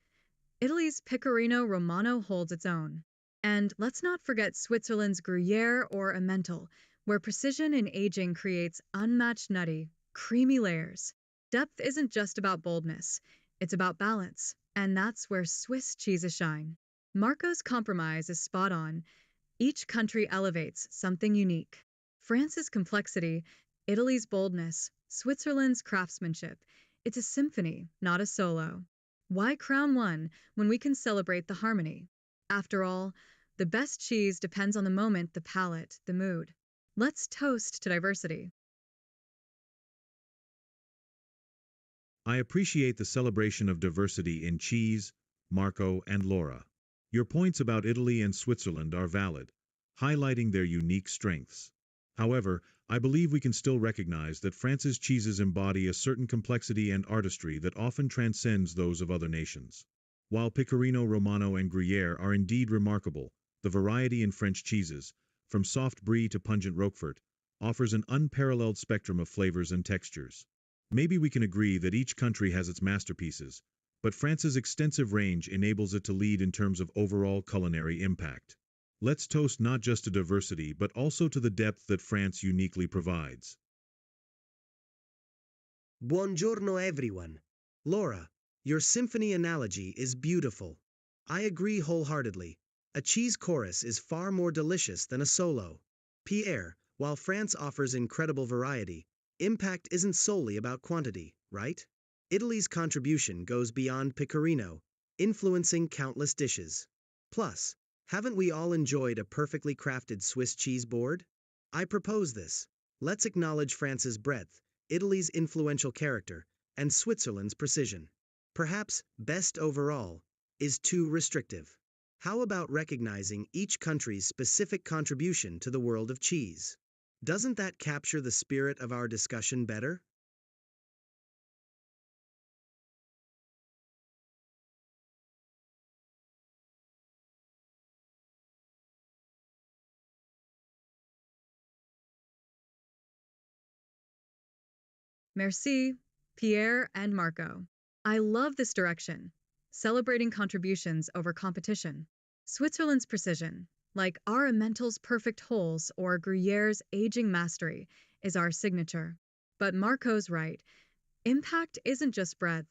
Italy's Pecorino Romano holds its own. And let's not forget Switzerland's Gruyere or Emmental, where precision in aging creates unmatched nutty, creamy layers. Depth isn't just about boldness, it's about balance, and that's where Swiss cheeses shine. Marco's compromise is spot on. Each country elevates something unique. France's complexity, Italy's boldness, Switzerland's craftsmanship. It's a symphony, not a solo. Why crown one when we can celebrate the harmony? After all, the best cheese depends on the moment, the palate, the mood. Let's toast to diversity. I appreciate the celebration of diversity in cheese, Marco and Laura. Your points about Italy and Switzerland are valid, highlighting their unique strengths. However, I believe we can still recognize that France's cheeses embody a certain complexity and artistry that often transcends those of other nations. While Pecorino Romano and Gruyere are indeed remarkable, the variety in French cheeses, from soft brie to pungent Roquefort, offers an unparalleled spectrum of flavors and textures. Maybe we can agree that each country has its masterpieces, but France's extensive range enables it to lead in terms of overall culinary impact. Let's toast not just to diversity, but also to the depth that France uniquely provides. Buongiorno everyone. Laura, your symphony analogy is beautiful. I agree wholeheartedly. A cheese chorus is far more delicious than a solo. Pierre, while France offers incredible variety, impact isn't solely about quantity, right? Italy's contribution goes beyond Pecorino, influencing countless dishes. Plus, haven't we all enjoyed a perfectly crafted Swiss cheese board? I propose this. Let's acknowledge France's breadth, Italy's influential character, and Switzerland's precision. Perhaps best overall is too restrictive. How about recognizing each country's specific contribution to the world of cheese? Doesn't that capture the spirit of our discussion better? Merci, Pierre and Marco. I love this direction, celebrating contributions over competition. Switzerland's precision, like our Emmental's perfect holes or Gruyere's aging mastery, is our signature. But Marco's right. Impact isn't just breadth.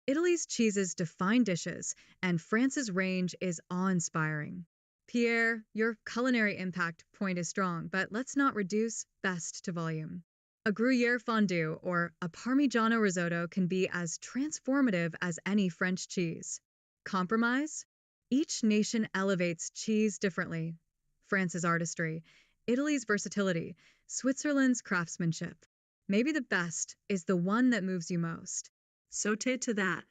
Italy's cheeses define dishes, and France's range is awe-inspiring. Pierre, your culinary impact point is strong, but let's not reduce best to volume. A Gruyere fondue or a Parmigiano risotto can be as transformative as any French cheese. Compromise? Each nation elevates cheese differently. France's artistry, Italy's versatility, Switzerland's craftsmanship. Maybe the best is the one that moves you most. Sauté to that.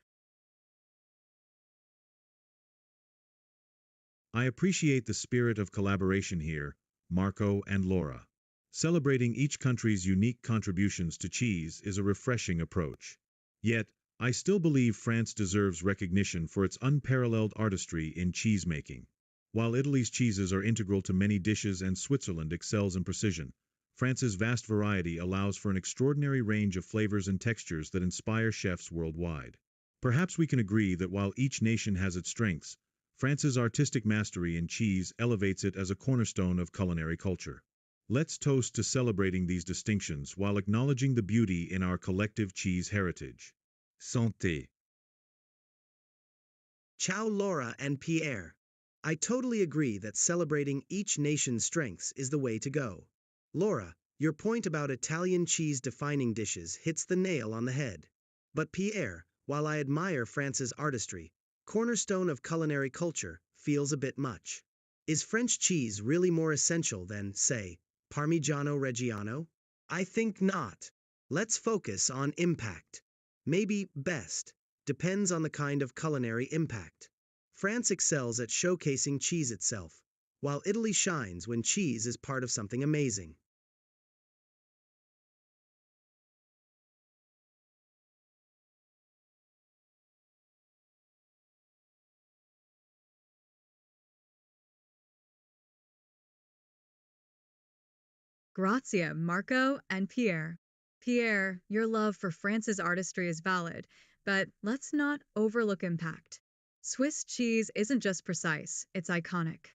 I appreciate the spirit of collaboration here, Marco and Laura. Celebrating each country's unique contributions to cheese is a refreshing approach. Yet, I still believe France deserves recognition for its unparalleled artistry in cheesemaking. While Italy's cheeses are integral to many dishes and Switzerland excels in precision, France's vast variety allows for an extraordinary range of flavors and textures that inspire chefs worldwide. Perhaps we can agree that while each nation has its strengths, France's artistic mastery in cheese elevates it as a cornerstone of culinary culture. Let's toast to celebrating these distinctions while acknowledging the beauty in our collective cheese heritage. Santé. Ciao Laura and Pierre. I totally agree that celebrating each nation's strengths is the way to go. Laura, your point about Italian cheese defining dishes hits the nail on the head. But Pierre, while I admire France's artistry, cornerstone of culinary culture, feels a bit much. Is French cheese really more essential than, say, Parmigiano Reggiano? I think not. Let's focus on impact. Maybe best. Depends on the kind of culinary impact. France excels at showcasing cheese itself, while Italy shines when cheese is part of something amazing. Grazia, Marco and Pierre. Pierre, your love for France's artistry is valid, but let's not overlook impact. Swiss cheese isn't just precise, it's iconic.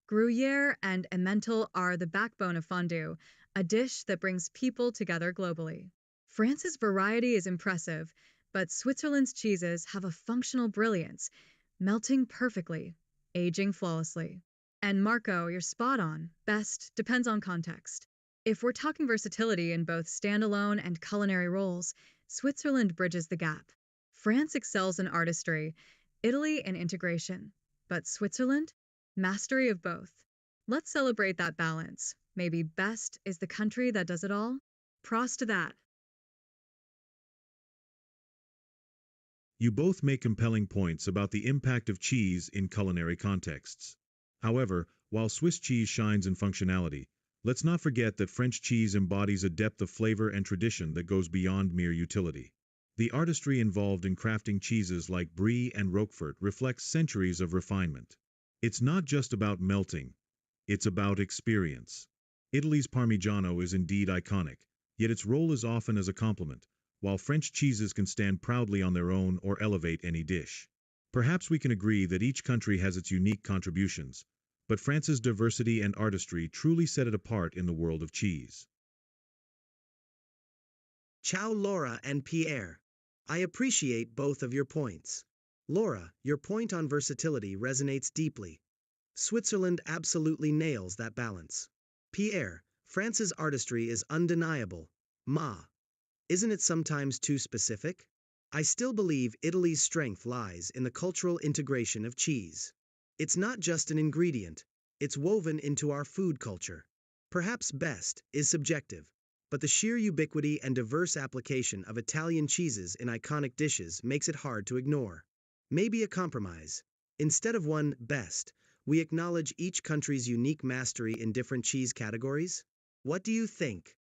Gruyere and Emmental are the backbone of fondue, a dish that brings people together globally. France's variety is impressive, but Switzerland's cheeses have a functional brilliance, melting perfectly, aging flawlessly. And Marco, you're spot on. Best depends on context. If we're talking versatility in both standalone and culinary roles, Switzerland bridges the gap. France excels in artistry, Italy in integration, but Switzerland? Mastery of both. Let's celebrate that balance. Maybe best is the country that does it all? Prost to that. You both make compelling points about the impact of cheese in culinary contexts. However, while Swiss cheese shines in functionality, let's not forget that French cheese embodies a depth of flavor and tradition that goes beyond mere utility. The artistry involved in crafting cheeses like Brie and Roquefort reflects centuries of refinement. It's not just about melting, it's about experience. Italy's Parmigiano is indeed iconic, yet its role is often as a complement, while French cheeses can stand proudly on their own or elevate any dish. Perhaps we can agree that each country has its unique contributions, but France's diversity and artistry truly set it apart in the world of cheese. Ciao Laura and Pierre. I appreciate both of your points. Laura, your point on versatility resonates deeply. Switzerland absolutely nails that balance. Pierre, France's artistry is undeniable. Isn't it sometimes too specific? I still believe Italy's strength lies in the cultural integration of cheese. It's not just an ingredient, it's woven into our food culture. Perhaps best is subjective, but the sheer ubiquity and diverse application of Italian cheeses in iconic dishes makes it hard to ignore. Maybe a compromise. Instead of one best, we acknowledge each country's unique mastery in different cheese categories? What do you think?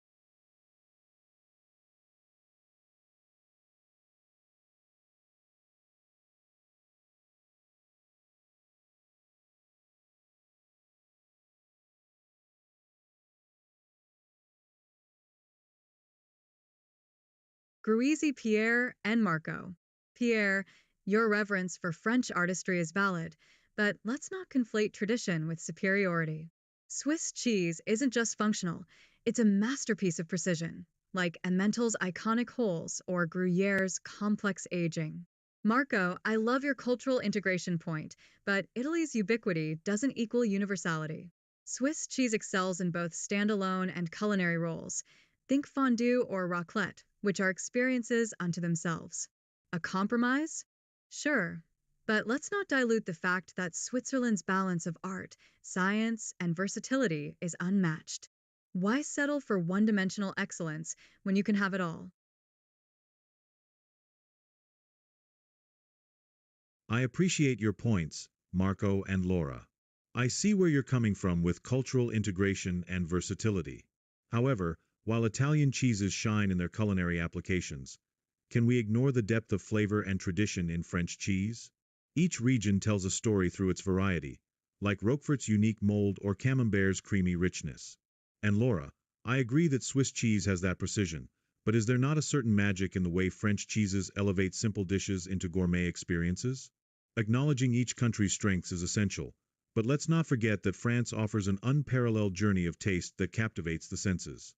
Gruisi Pierre and Marco. Pierre, your reverence for French artistry is valid, but let's not conflate tradition with superiority. Swiss cheese isn't just functional, it's a masterpiece of precision, like Emmental's iconic holes or Gruyere's complex aging. Marco, I love your cultural integration point, but Italy's ubiquity doesn't equal universality. Swiss cheese excels in both standalone and culinary roles. Think fondue or raclette, which are experiences unto themselves. A compromise? Sure. But let's not dilute the fact that Switzerland's balance of art, science, and versatility is unmatched. Why settle for one-dimensional excellence when you can have it all? I appreciate your points, Marco and Laura. I see where you're coming from with cultural integration and versatility. However, while Italian cheeses shine in their culinary applications, can we ignore the depth of flavor and tradition in French cheese? Each region tells a story through its variety, like Roquefort's unique mold or Camembert's creamy richness. And Laura, I agree that Swiss cheese has that precision, but is there not a certain magic in the way French cheeses elevate simple dishes into gourmet experiences? Acknowledging each country's strengths is essential, but let's not forget that France offers an unparalleled journey of taste that captivates the senses.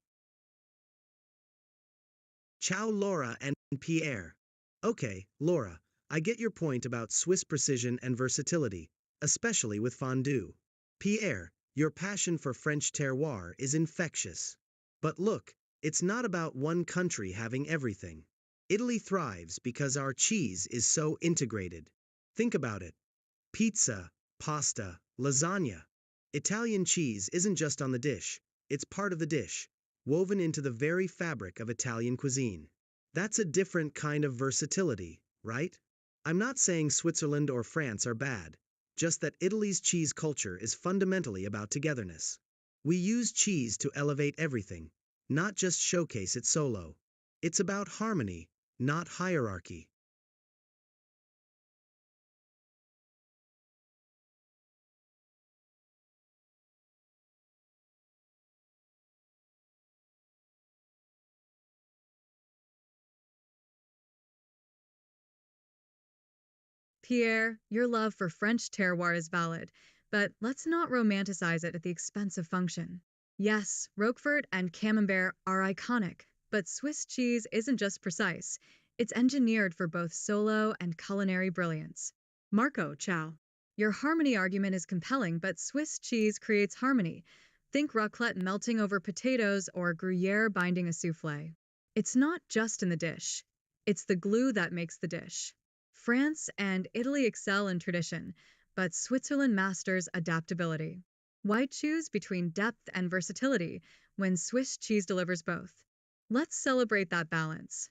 Ciao Laura and Pierre. Okay, Laura, I get your point about Swiss precision and versatility, especially with fondue. Pierre, your passion for French terroir is infectious. But look, it's not about one country having everything. Italy thrives because our cheese is so integrated. Think about it. Pizza, pasta, lasagna. Italian cheese isn't just on the dish, it's part of the dish, woven into the very fabric of Italian cuisine. That's a different kind of versatility, right? I'm not saying Switzerland or France are bad, just that Italy's cheese culture is fundamentally about togetherness. We use cheese to elevate everything, not just showcase it solo. It's about harmony, not hierarchy. Pierre, your love for French terroir is valid, but let's not romanticize it at the expense of function. Yes, Roquefort and Camembert are iconic, but Swiss cheese isn't just precise. It's engineered for both solo and culinary brilliance. Marco, ciao. Your harmony argument is compelling, but Swiss cheese creates harmony. Think raclette melting over potatoes or Gruyere binding a soufflé. It's not just in the dish. It's the glue that makes the dish. France and Italy excel in tradition, but Switzerland masters adaptability. Why choose between depth and versatility when Swiss cheese delivers both? Let's celebrate that balance.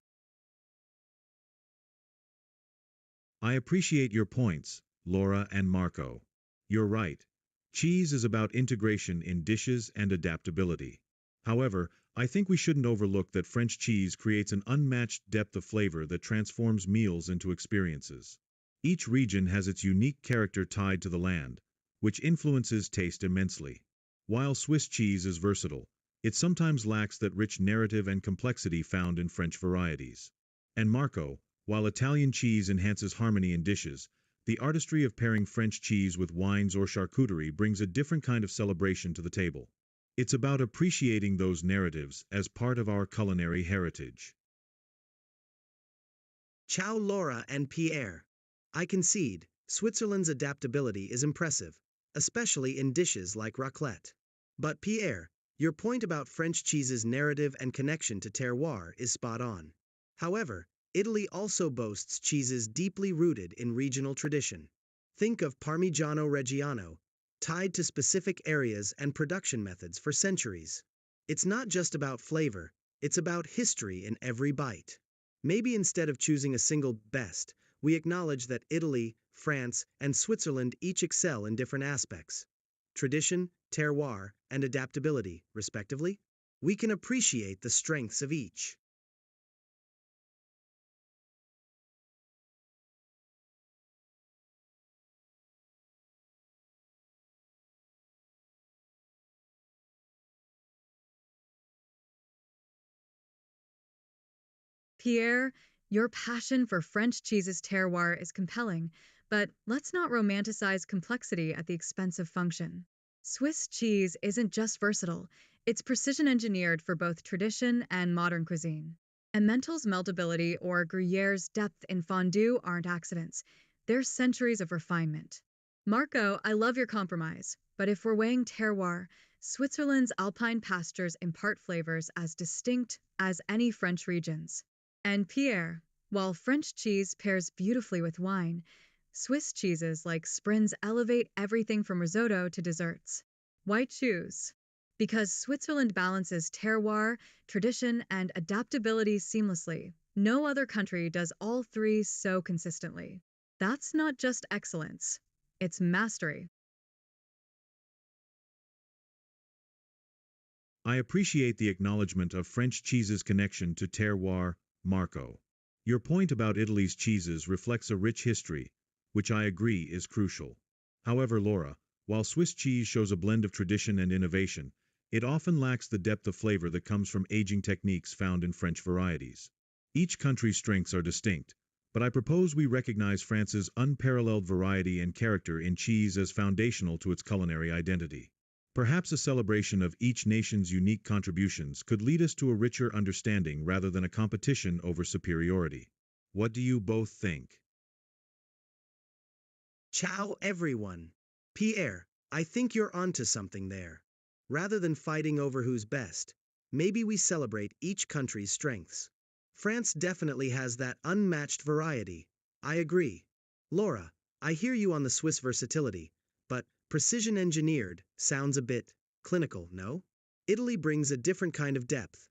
I appreciate your points, Laura and Marco. You're right. Cheese is about integration in dishes and adaptability. However, I think we shouldn't overlook that French cheese creates an unmatched depth of flavor that transforms meals into experiences. Each region has its unique character tied to the land, which influences taste immensely. While Swiss cheese is versatile, it sometimes lacks that rich narrative and complexity found in French varieties. And Marco, while Italian cheese enhances harmony in dishes, the artistry of pairing French cheese with wines or charcuterie brings a different kind of celebration to the table. It's about appreciating those narratives as part of our culinary heritage. Ciao Laura and Pierre. I concede, Switzerland's adaptability is impressive, especially in dishes like raclette. But Pierre, your point about French cheese's narrative and connection to terroir is spot on. However, Italy also boasts cheeses deeply rooted in regional tradition. Think of Parmigiano Reggiano, tied to specific areas and production methods for centuries. It's not just about flavor, it's about history in every bite. Maybe instead of choosing a single best, we acknowledge that Italy, France, and Switzerland each excel in different aspects. Tradition, terroir, and adaptability, respectively. We can appreciate the strengths of each. Pierre, your passion for French cheese's terroir is compelling, but let's not romanticize complexity at the expense of function. Swiss cheese isn't just versatile, it's precision engineered for both tradition and modern cuisine. Emmental's meltability or Gruyere's depth in fondue aren't accidents, they're centuries of refinement. Marco, I love your compromise, but if we're weighing terroir, Switzerland's alpine pastures impart flavors as distinct as any French regions. And Pierre, while French cheese pairs beautifully with wine, Swiss cheeses like Sprinz elevate everything from risotto to desserts. Why choose? Because Switzerland balances terroir, tradition, and adaptability seamlessly. No other country does all three so consistently. That's not just excellence, it's mastery. I appreciate the acknowledgement of French cheese's connection to terroir, Marco. Your point about Italy's cheeses reflects a rich history, which I agree is crucial. However, Laura, while Swiss cheese shows a blend of tradition and innovation, it often lacks the depth of flavor that comes from aging techniques found in French varieties. Each country's strengths are distinct, but I propose we recognize France's unparalleled variety and character in cheese as foundational to its culinary identity. Perhaps a celebration of each nation's unique contributions could lead us to a richer understanding rather than a competition over superiority. What do you both think? Ciao everyone. Pierre, I think you're onto something there. Rather than fighting over who's best, maybe we celebrate each country's strengths. France definitely has that unmatched variety. I agree. Laura, I hear you on the Swiss versatility, but precision engineered sounds a bit clinical, no? Italy brings a different kind of depth.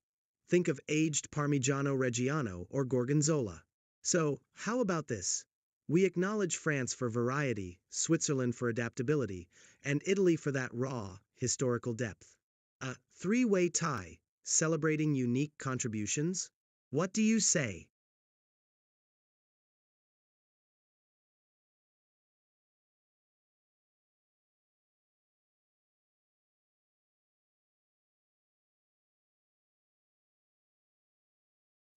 Think of aged Parmigiano Reggiano or Gorgonzola. So, how about this? We acknowledge France for variety, Switzerland for adaptability, and Italy for that raw, historical depth. A three-way tie, celebrating unique contributions? What do you say?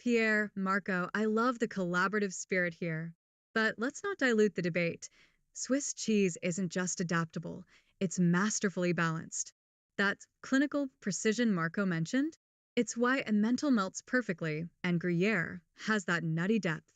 Pierre, Marco, I love the collaborative spirit here. But let's not dilute the debate. Swiss cheese isn't just adaptable, it's masterfully balanced. That clinical precision Marco mentioned, it's why Emmental melts perfectly and Gruyere has that nutty depth.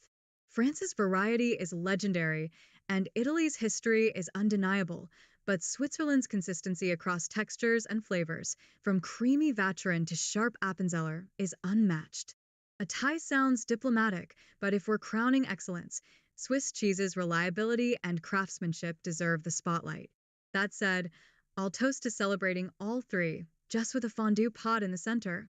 France's variety is legendary and Italy's history is undeniable, but Switzerland's consistency across textures and flavors, from creamy Vacherin to sharp Appenzeller, is unmatched. A tie sounds diplomatic, but if we're crowning excellence, Swiss cheese's reliability and craftsmanship deserve the spotlight. That said, I'll toast to celebrating all three, just with a fondue pot in the center.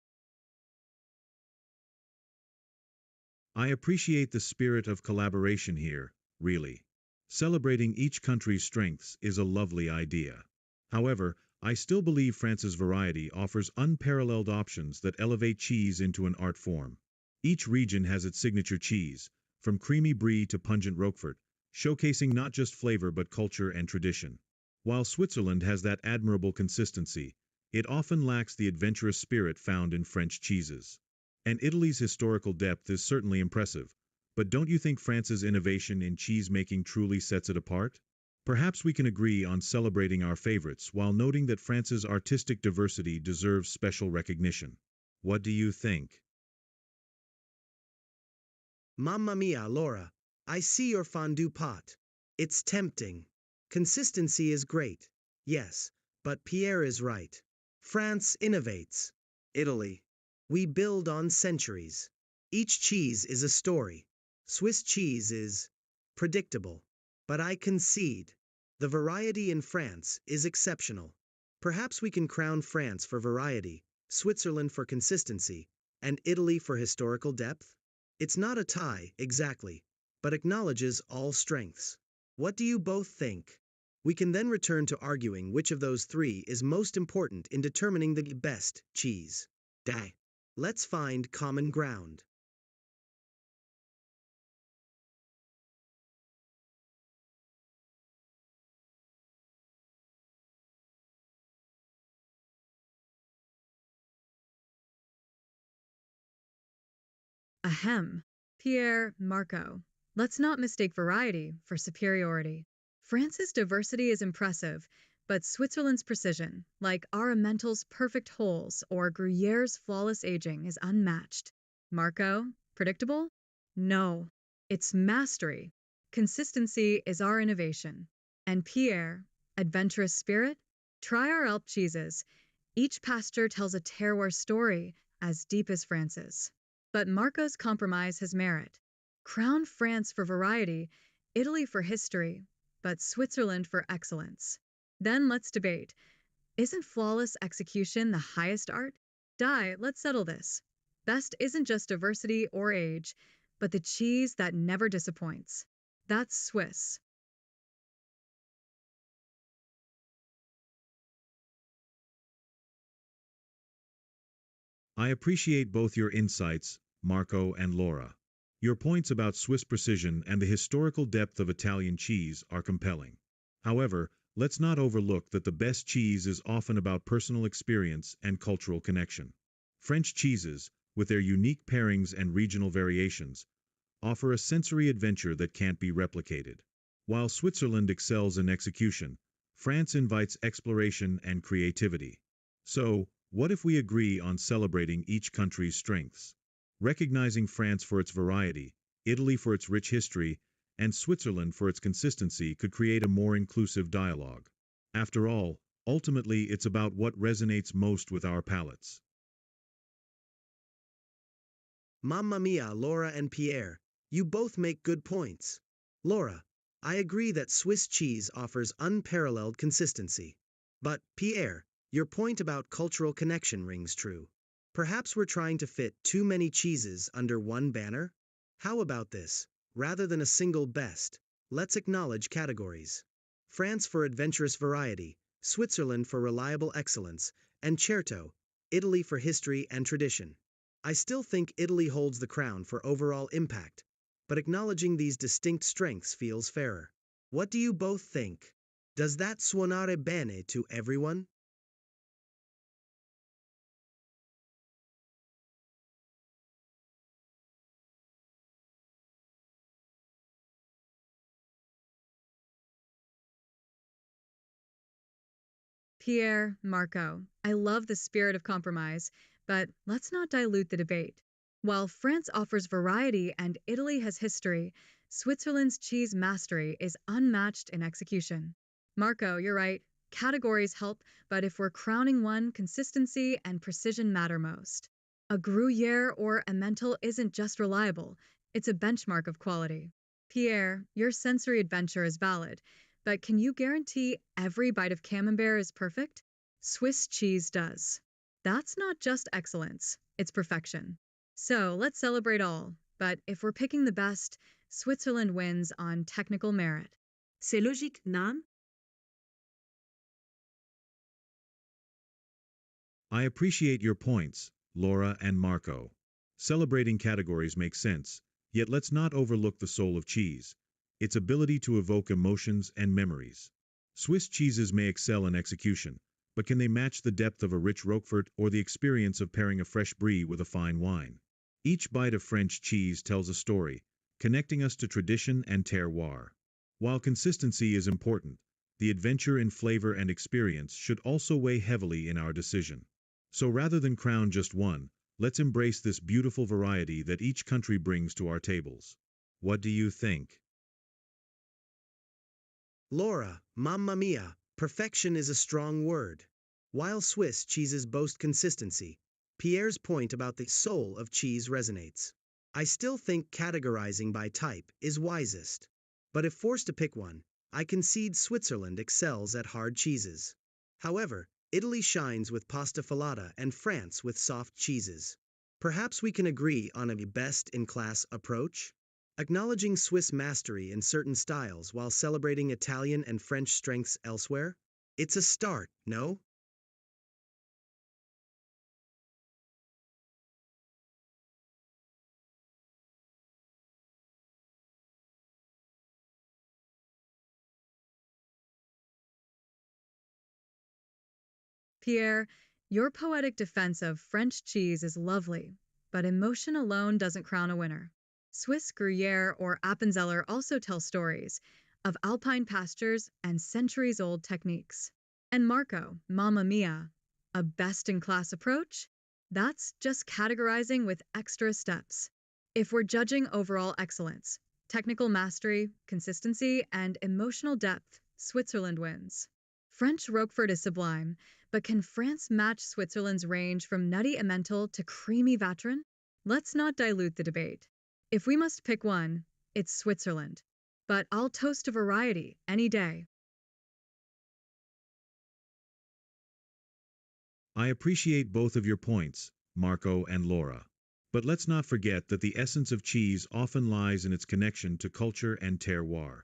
I appreciate the spirit of collaboration here, really. Celebrating each country's strengths is a lovely idea. However, I still believe France's variety offers unparalleled options that elevate cheese into an art form. Each region has its signature cheese, from creamy brie to pungent Roquefort, showcasing not just flavor but culture and tradition. While Switzerland has that admirable consistency, it often lacks the adventurous spirit found in French cheeses. And Italy's historical depth is certainly impressive, but don't you think France's innovation in cheese-making truly sets it apart? Perhaps we can agree on celebrating our favorites while noting that France's artistic diversity deserves special recognition. What do you think? Mamma mia, Laura. I see your fondue pot. It's tempting. Consistency is great. Yes, but Pierre is right. France innovates. Italy. We build on centuries. Each cheese is a story. Swiss cheese is predictable. But I concede. The variety in France is exceptional. Perhaps we can crown France for variety, Switzerland for consistency, and Italy for historical depth? It's not a tie, exactly, but acknowledges all strengths. What do you both think? We can then return to arguing which of those three is most important in determining the best cheese. Let's find common ground. Ahem. Pierre, Marco. Let's not mistake variety for superiority. France's diversity is impressive, but Switzerland's precision, like Emmental's perfect holes or Gruyere's flawless aging, is unmatched. Marco, predictable? No. It's mastery. Consistency is our innovation. And Pierre, adventurous spirit? Try our Alp cheeses. Each pasture tells a terroir story as deep as France's. But Marco's compromise has merit. Crown France for variety, Italy for history, but Switzerland for excellence. Then let's debate. Isn't flawless execution the highest art? Let's settle this. Best isn't just diversity or age, but the cheese that never disappoints. That's Swiss. I appreciate both your insights, Marco and Laura. Your points about Swiss precision and the historical depth of Italian cheese are compelling. However, let's not overlook that the best cheese is often about personal experience and cultural connection. French cheeses, with their unique pairings and regional variations, offer a sensory adventure that can't be replicated. While Switzerland excels in execution, France invites exploration and creativity. So, what if we agree on celebrating each country's strengths? Recognizing France for its variety, Italy for its rich history, and Switzerland for its consistency could create a more inclusive dialogue. After all, ultimately it's about what resonates most with our palates. Mamma mia, Laura and Pierre, you both make good points. Laura, I agree that Swiss cheese offers unparalleled consistency. But, Pierre, your point about cultural connection rings true. Perhaps we're trying to fit too many cheeses under one banner? How about this? Rather than a single best, let's acknowledge categories. France for adventurous variety, Switzerland for reliable excellence, and Certo, Italy for history and tradition. I still think Italy holds the crown for overall impact, but acknowledging these distinct strengths feels fairer. What do you both think? Does that suonare bene to everyone? Pierre, Marco, I love the spirit of compromise, but let's not dilute the debate. While France offers variety and Italy has history, Switzerland's cheese mastery is unmatched in execution. Marco, you're right. Categories help, but if we're crowning one, consistency and precision matter most. A Gruyere or Emmental isn't just reliable, it's a benchmark of quality. Pierre, your sensory adventure is valid, but can you guarantee every bite of camembert is perfect? Swiss cheese does. That's not just excellence, it's perfection. So let's celebrate all, but if we're picking the best, Switzerland wins on technical merit. C'est logique, non? I appreciate your points, Laura and Marco. Celebrating categories makes sense, yet let's not overlook the soul of cheese, its ability to evoke emotions and memories. Swiss cheeses may excel in execution, but can they match the depth of a rich Roquefort or the experience of pairing a fresh brie with a fine wine? Each bite of French cheese tells a story, connecting us to tradition and terroir. While consistency is important, the adventure in flavor and experience should also weigh heavily in our decision. So rather than crown just one, let's embrace this beautiful variety that each country brings to our tables. What do you think? Laura, mamma mia, perfection is a strong word. While Swiss cheeses boast consistency, Pierre's point about the soul of cheese resonates. I still think categorizing by type is wisest. But if forced to pick one, I concede Switzerland excels at hard cheeses. However, Italy shines with pasta filata and France with soft cheeses. Perhaps we can agree on a best-in-class approach? Acknowledging Swiss mastery in certain styles while celebrating Italian and French strengths elsewhere? It's a start, no? Pierre, your poetic defense of French cheese is lovely, but emotion alone doesn't crown a winner. Swiss Gruyere or Appenzeller also tell stories of alpine pastures and centuries-old techniques. And Marco, Mamma Mia, a best-in-class approach? That's just categorizing with extra steps. If we're judging overall excellence, technical mastery, consistency, and emotional depth, Switzerland wins. French Roquefort is sublime, but can France match Switzerland's range from nutty Emmental to creamy Vatrin? Let's not dilute the debate. If we must pick one, it's Switzerland. But I'll toast to variety any day. I appreciate both of your points, Marco and Laura. But let's not forget that the essence of cheese often lies in its connection to culture and terroir.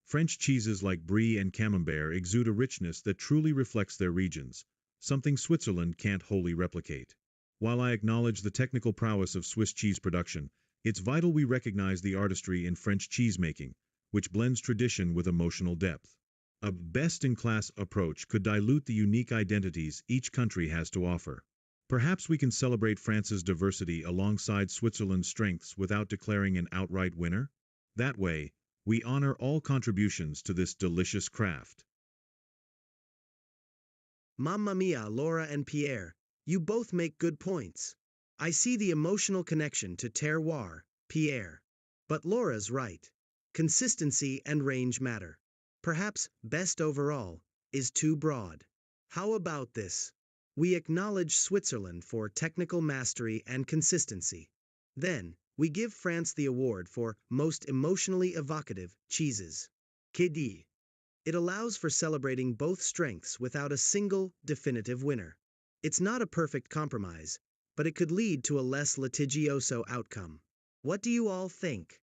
French cheeses like brie and camembert exude a richness that truly reflects their regions, something Switzerland can't wholly replicate. While I acknowledge the technical prowess of Swiss cheese production, it's vital we recognize the artistry in French cheesemaking, which blends tradition with emotional depth. A best-in-class approach could dilute the unique identities each country has to offer. Perhaps we can celebrate France's diversity alongside Switzerland's strengths without declaring an outright winner? That way, we honor all contributions to this delicious craft. Mamma mia, Laura and Pierre, you both make good points. I see the emotional connection to terroir, Pierre. But Laura's right. Consistency and range matter. Perhaps best overall is too broad. How about this? We acknowledge Switzerland for technical mastery and consistency. Then, we give France the award for most emotionally evocative cheeses. Que dit? It allows for celebrating both strengths without a single, definitive winner. It's not a perfect compromise, but it could lead to a less litigioso outcome. What do you all think?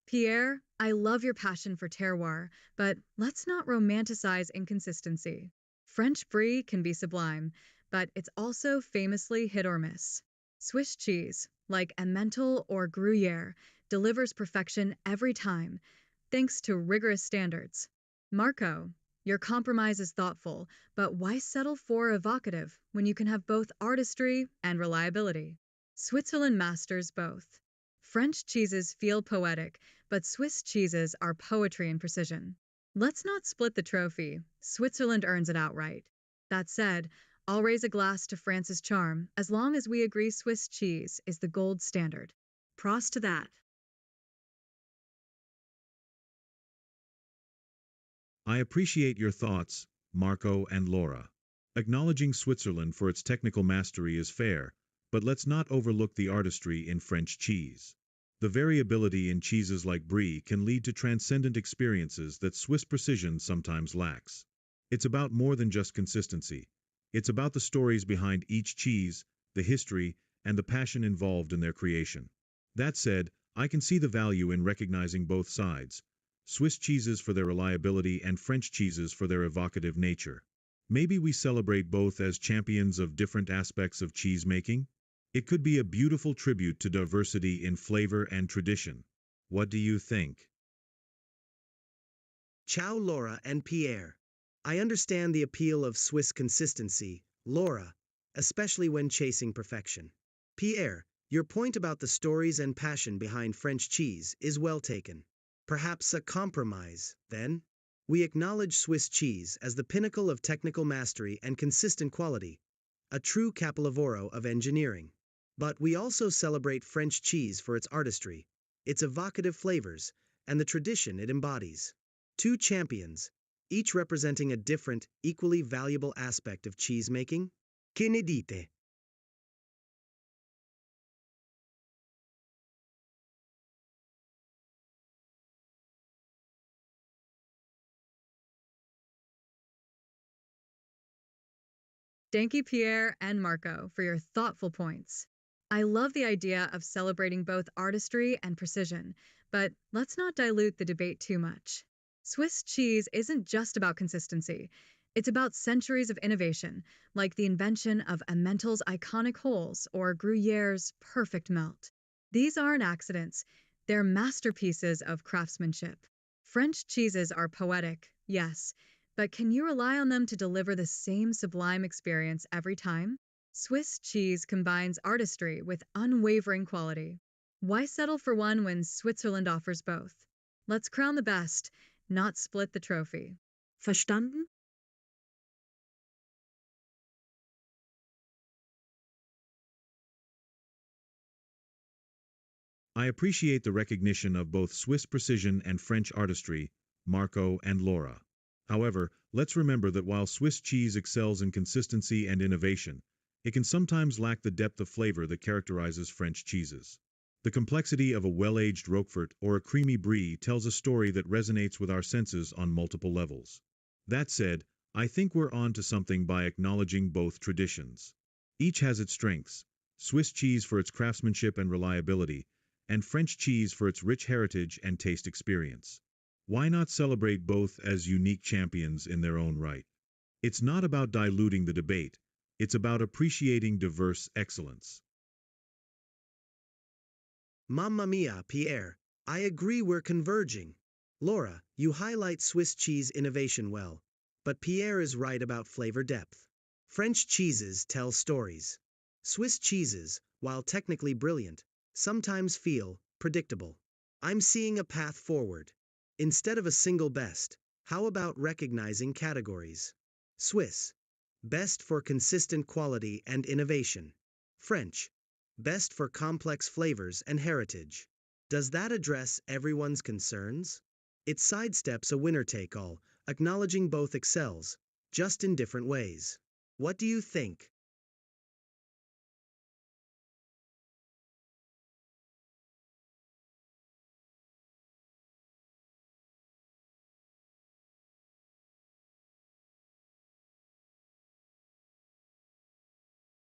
Pierre, I love your passion for terroir, but let's not romanticize inconsistency. French brie can be sublime, but it's also famously hit or miss. Swiss cheese, like Emmental or Gruyere, delivers perfection every time, thanks to rigorous standards. Marco, Your compromise is thoughtful, but why settle for evocative when you can have both artistry and reliability? Switzerland masters both. French cheeses feel poetic, but Swiss cheeses are poetry and precision. Let's not split the trophy. Switzerland earns it outright. That said, I'll raise a glass to France's charm as long as we agree Swiss cheese is the gold standard. Prost to that. I appreciate your thoughts, Marco and Laura. Acknowledging Switzerland for its technical mastery is fair, but let's not overlook the artistry in French cheese. The variability in cheeses like Brie can lead to transcendent experiences that Swiss precision sometimes lacks. It's about more than just consistency. It's about the stories behind each cheese, the history, and the passion involved in their creation. That said, I can see the value in recognizing both sides, Swiss cheeses for their reliability and French cheeses for their evocative nature. Maybe we celebrate both as champions of different aspects of cheese making? It could be a beautiful tribute to diversity in flavor and tradition. What do you think? Ciao, Laura and Pierre. I understand the appeal of Swiss consistency, Laura, especially when chasing perfection. Pierre, your point about the stories and passion behind French cheese is well taken. Perhaps a compromise, then? We acknowledge Swiss cheese as the pinnacle of technical mastery and consistent quality, a true capolavoro of engineering. But we also celebrate French cheese for its artistry, its evocative flavors, and the tradition it embodies. Two champions, each representing a different, equally valuable aspect of cheese making? Che ne dite? Thank you, Pierre and Marco, for your thoughtful points. I love the idea of celebrating both artistry and precision, but let's not dilute the debate too much. Swiss cheese isn't just about consistency. It's about centuries of innovation, like the invention of Emmental's iconic holes or Gruyère's perfect melt. These aren't accidents. They're masterpieces of craftsmanship. French cheeses are poetic, yes, but can you rely on them to deliver the same sublime experience every time? Swiss cheese combines artistry with unwavering quality. Why settle for one when Switzerland offers both? Let's crown the best, not split the trophy. Verstanden? I appreciate the recognition of both Swiss precision and French artistry, Marco and Laura. However, let's remember that while Swiss cheese excels in consistency and innovation, it can sometimes lack the depth of flavor that characterizes French cheeses. The complexity of a well-aged Roquefort or a creamy Brie tells a story that resonates with our senses on multiple levels. That said, I think we're on to something by acknowledging both traditions. Each has its strengths, Swiss cheese for its craftsmanship and reliability, and French cheese for its rich heritage and taste experience. Why not celebrate both as unique champions in their own right? It's not about diluting the debate, it's about appreciating diverse excellence. Mamma mia, Pierre, I agree we're converging. Laura, you highlight Swiss cheese innovation well, but Pierre is right about flavor depth. French cheeses tell stories. Swiss cheeses, while technically brilliant, sometimes feel predictable. I'm seeing a path forward. Instead of a single best, how about recognizing categories? Swiss, best for consistent quality and innovation. French, best for complex flavors and heritage. Does that address everyone's concerns? It sidesteps a winner-take-all, acknowledging both excels, just in different ways. What do you think?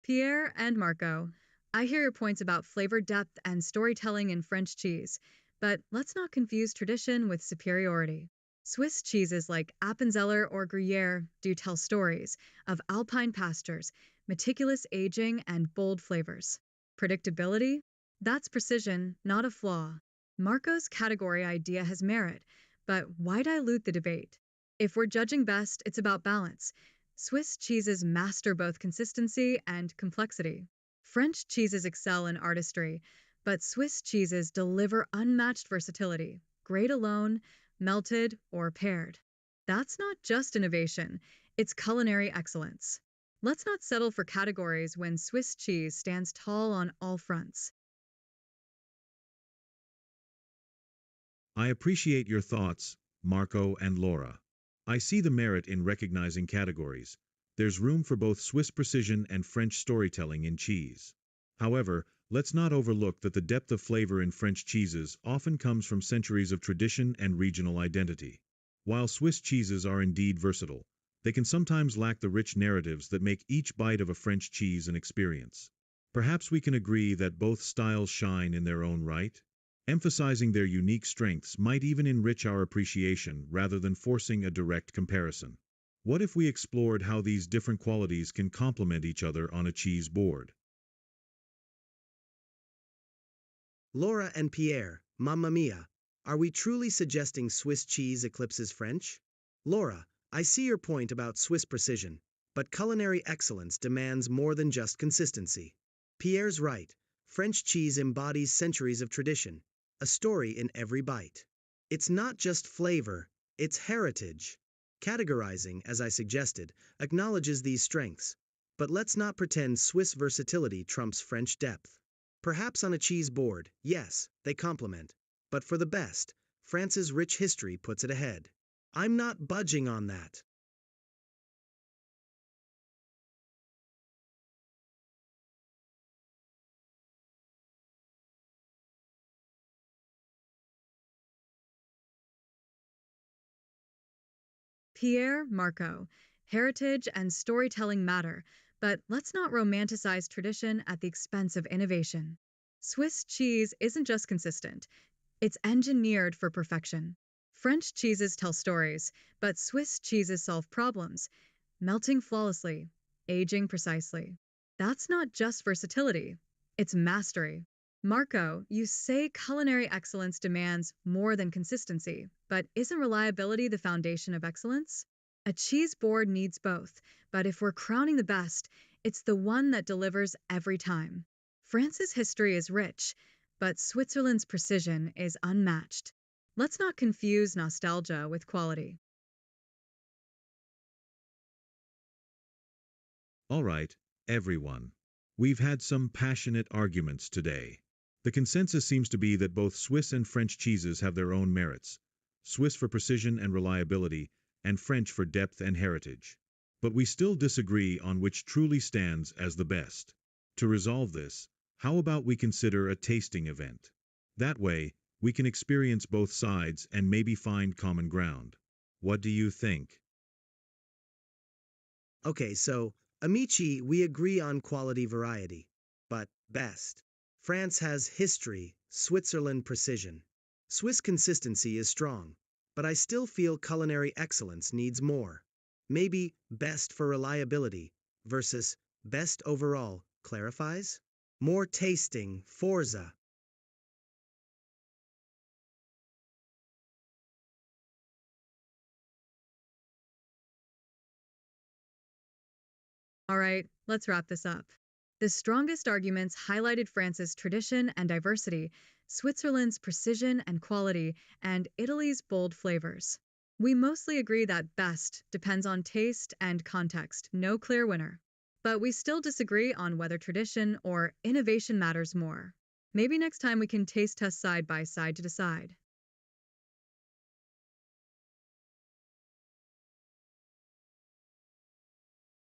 Pierre and Marco, I hear your points about flavor depth and storytelling in French cheese, but let's not confuse tradition with superiority. Swiss cheeses like Appenzeller or Gruyere do tell stories of alpine pastures, meticulous aging, and bold flavors. Predictability? That's precision, not a flaw. Marco's category idea has merit, but why dilute the debate? If we're judging best, it's about balance. Swiss cheeses master both consistency and complexity. French cheeses excel in artistry, but Swiss cheeses deliver unmatched versatility, great alone, melted, or paired. That's not just innovation, it's culinary excellence. Let's not settle for categories when Swiss cheese stands tall on all fronts. I appreciate your thoughts, Marco and Laura. I see the merit in recognizing categories. There's room for both Swiss precision and French storytelling in cheese. However, let's not overlook that the depth of flavor in French cheeses often comes from centuries of tradition and regional identity. While Swiss cheeses are indeed versatile, they can sometimes lack the rich narratives that make each bite of a French cheese an experience. Perhaps we can agree that both styles shine in their own right? Emphasizing their unique strengths might even enrich our appreciation rather than forcing a direct comparison. What if we explored how these different qualities can complement each other on a cheese board? Laura and Pierre, mamma mia, are we truly suggesting Swiss cheese eclipses French? Laura, I see your point about Swiss precision, but culinary excellence demands more than just consistency. Pierre's right, French cheese embodies centuries of tradition, a story in every bite. It's not just flavor, it's heritage. Categorizing, as I suggested, acknowledges these strengths, but let's not pretend Swiss versatility trumps French depth. Perhaps on a cheese board, yes, they complement, but for the best, France's rich history puts it ahead. I'm not budging on that. Pierre, Marco, heritage and storytelling matter, but let's not romanticize tradition at the expense of innovation. Swiss cheese isn't just consistent, it's engineered for perfection. French cheeses tell stories, but Swiss cheeses solve problems, melting flawlessly, aging precisely. That's not just versatility, it's mastery. Marco, you say culinary excellence demands more than consistency, but isn't reliability the foundation of excellence? A cheese board needs both, but if we're crowning the best, it's the one that delivers every time. France's history is rich, but Switzerland's precision is unmatched. Let's not confuse nostalgia with quality. All right, everyone. We've had some passionate arguments today. The consensus seems to be that both Swiss and French cheeses have their own merits, Swiss for precision and reliability, and French for depth and heritage. But we still disagree on which truly stands as the best. To resolve this, how about we consider a tasting event? That way, we can experience both sides and maybe find common ground. What do you think? Okay, so, amici, we agree on quality variety. But best. France has history, Switzerland precision. Swiss consistency is strong, but I still feel culinary excellence needs more. Maybe best for reliability versus best overall clarifies? More tasting, Forza. All right, let's wrap this up. The strongest arguments highlighted France's tradition and diversity, Switzerland's precision and quality, and Italy's bold flavors. We mostly agree that best depends on taste and context, no clear winner. But we still disagree on whether tradition or innovation matters more. Maybe next time we can taste test side by side to decide.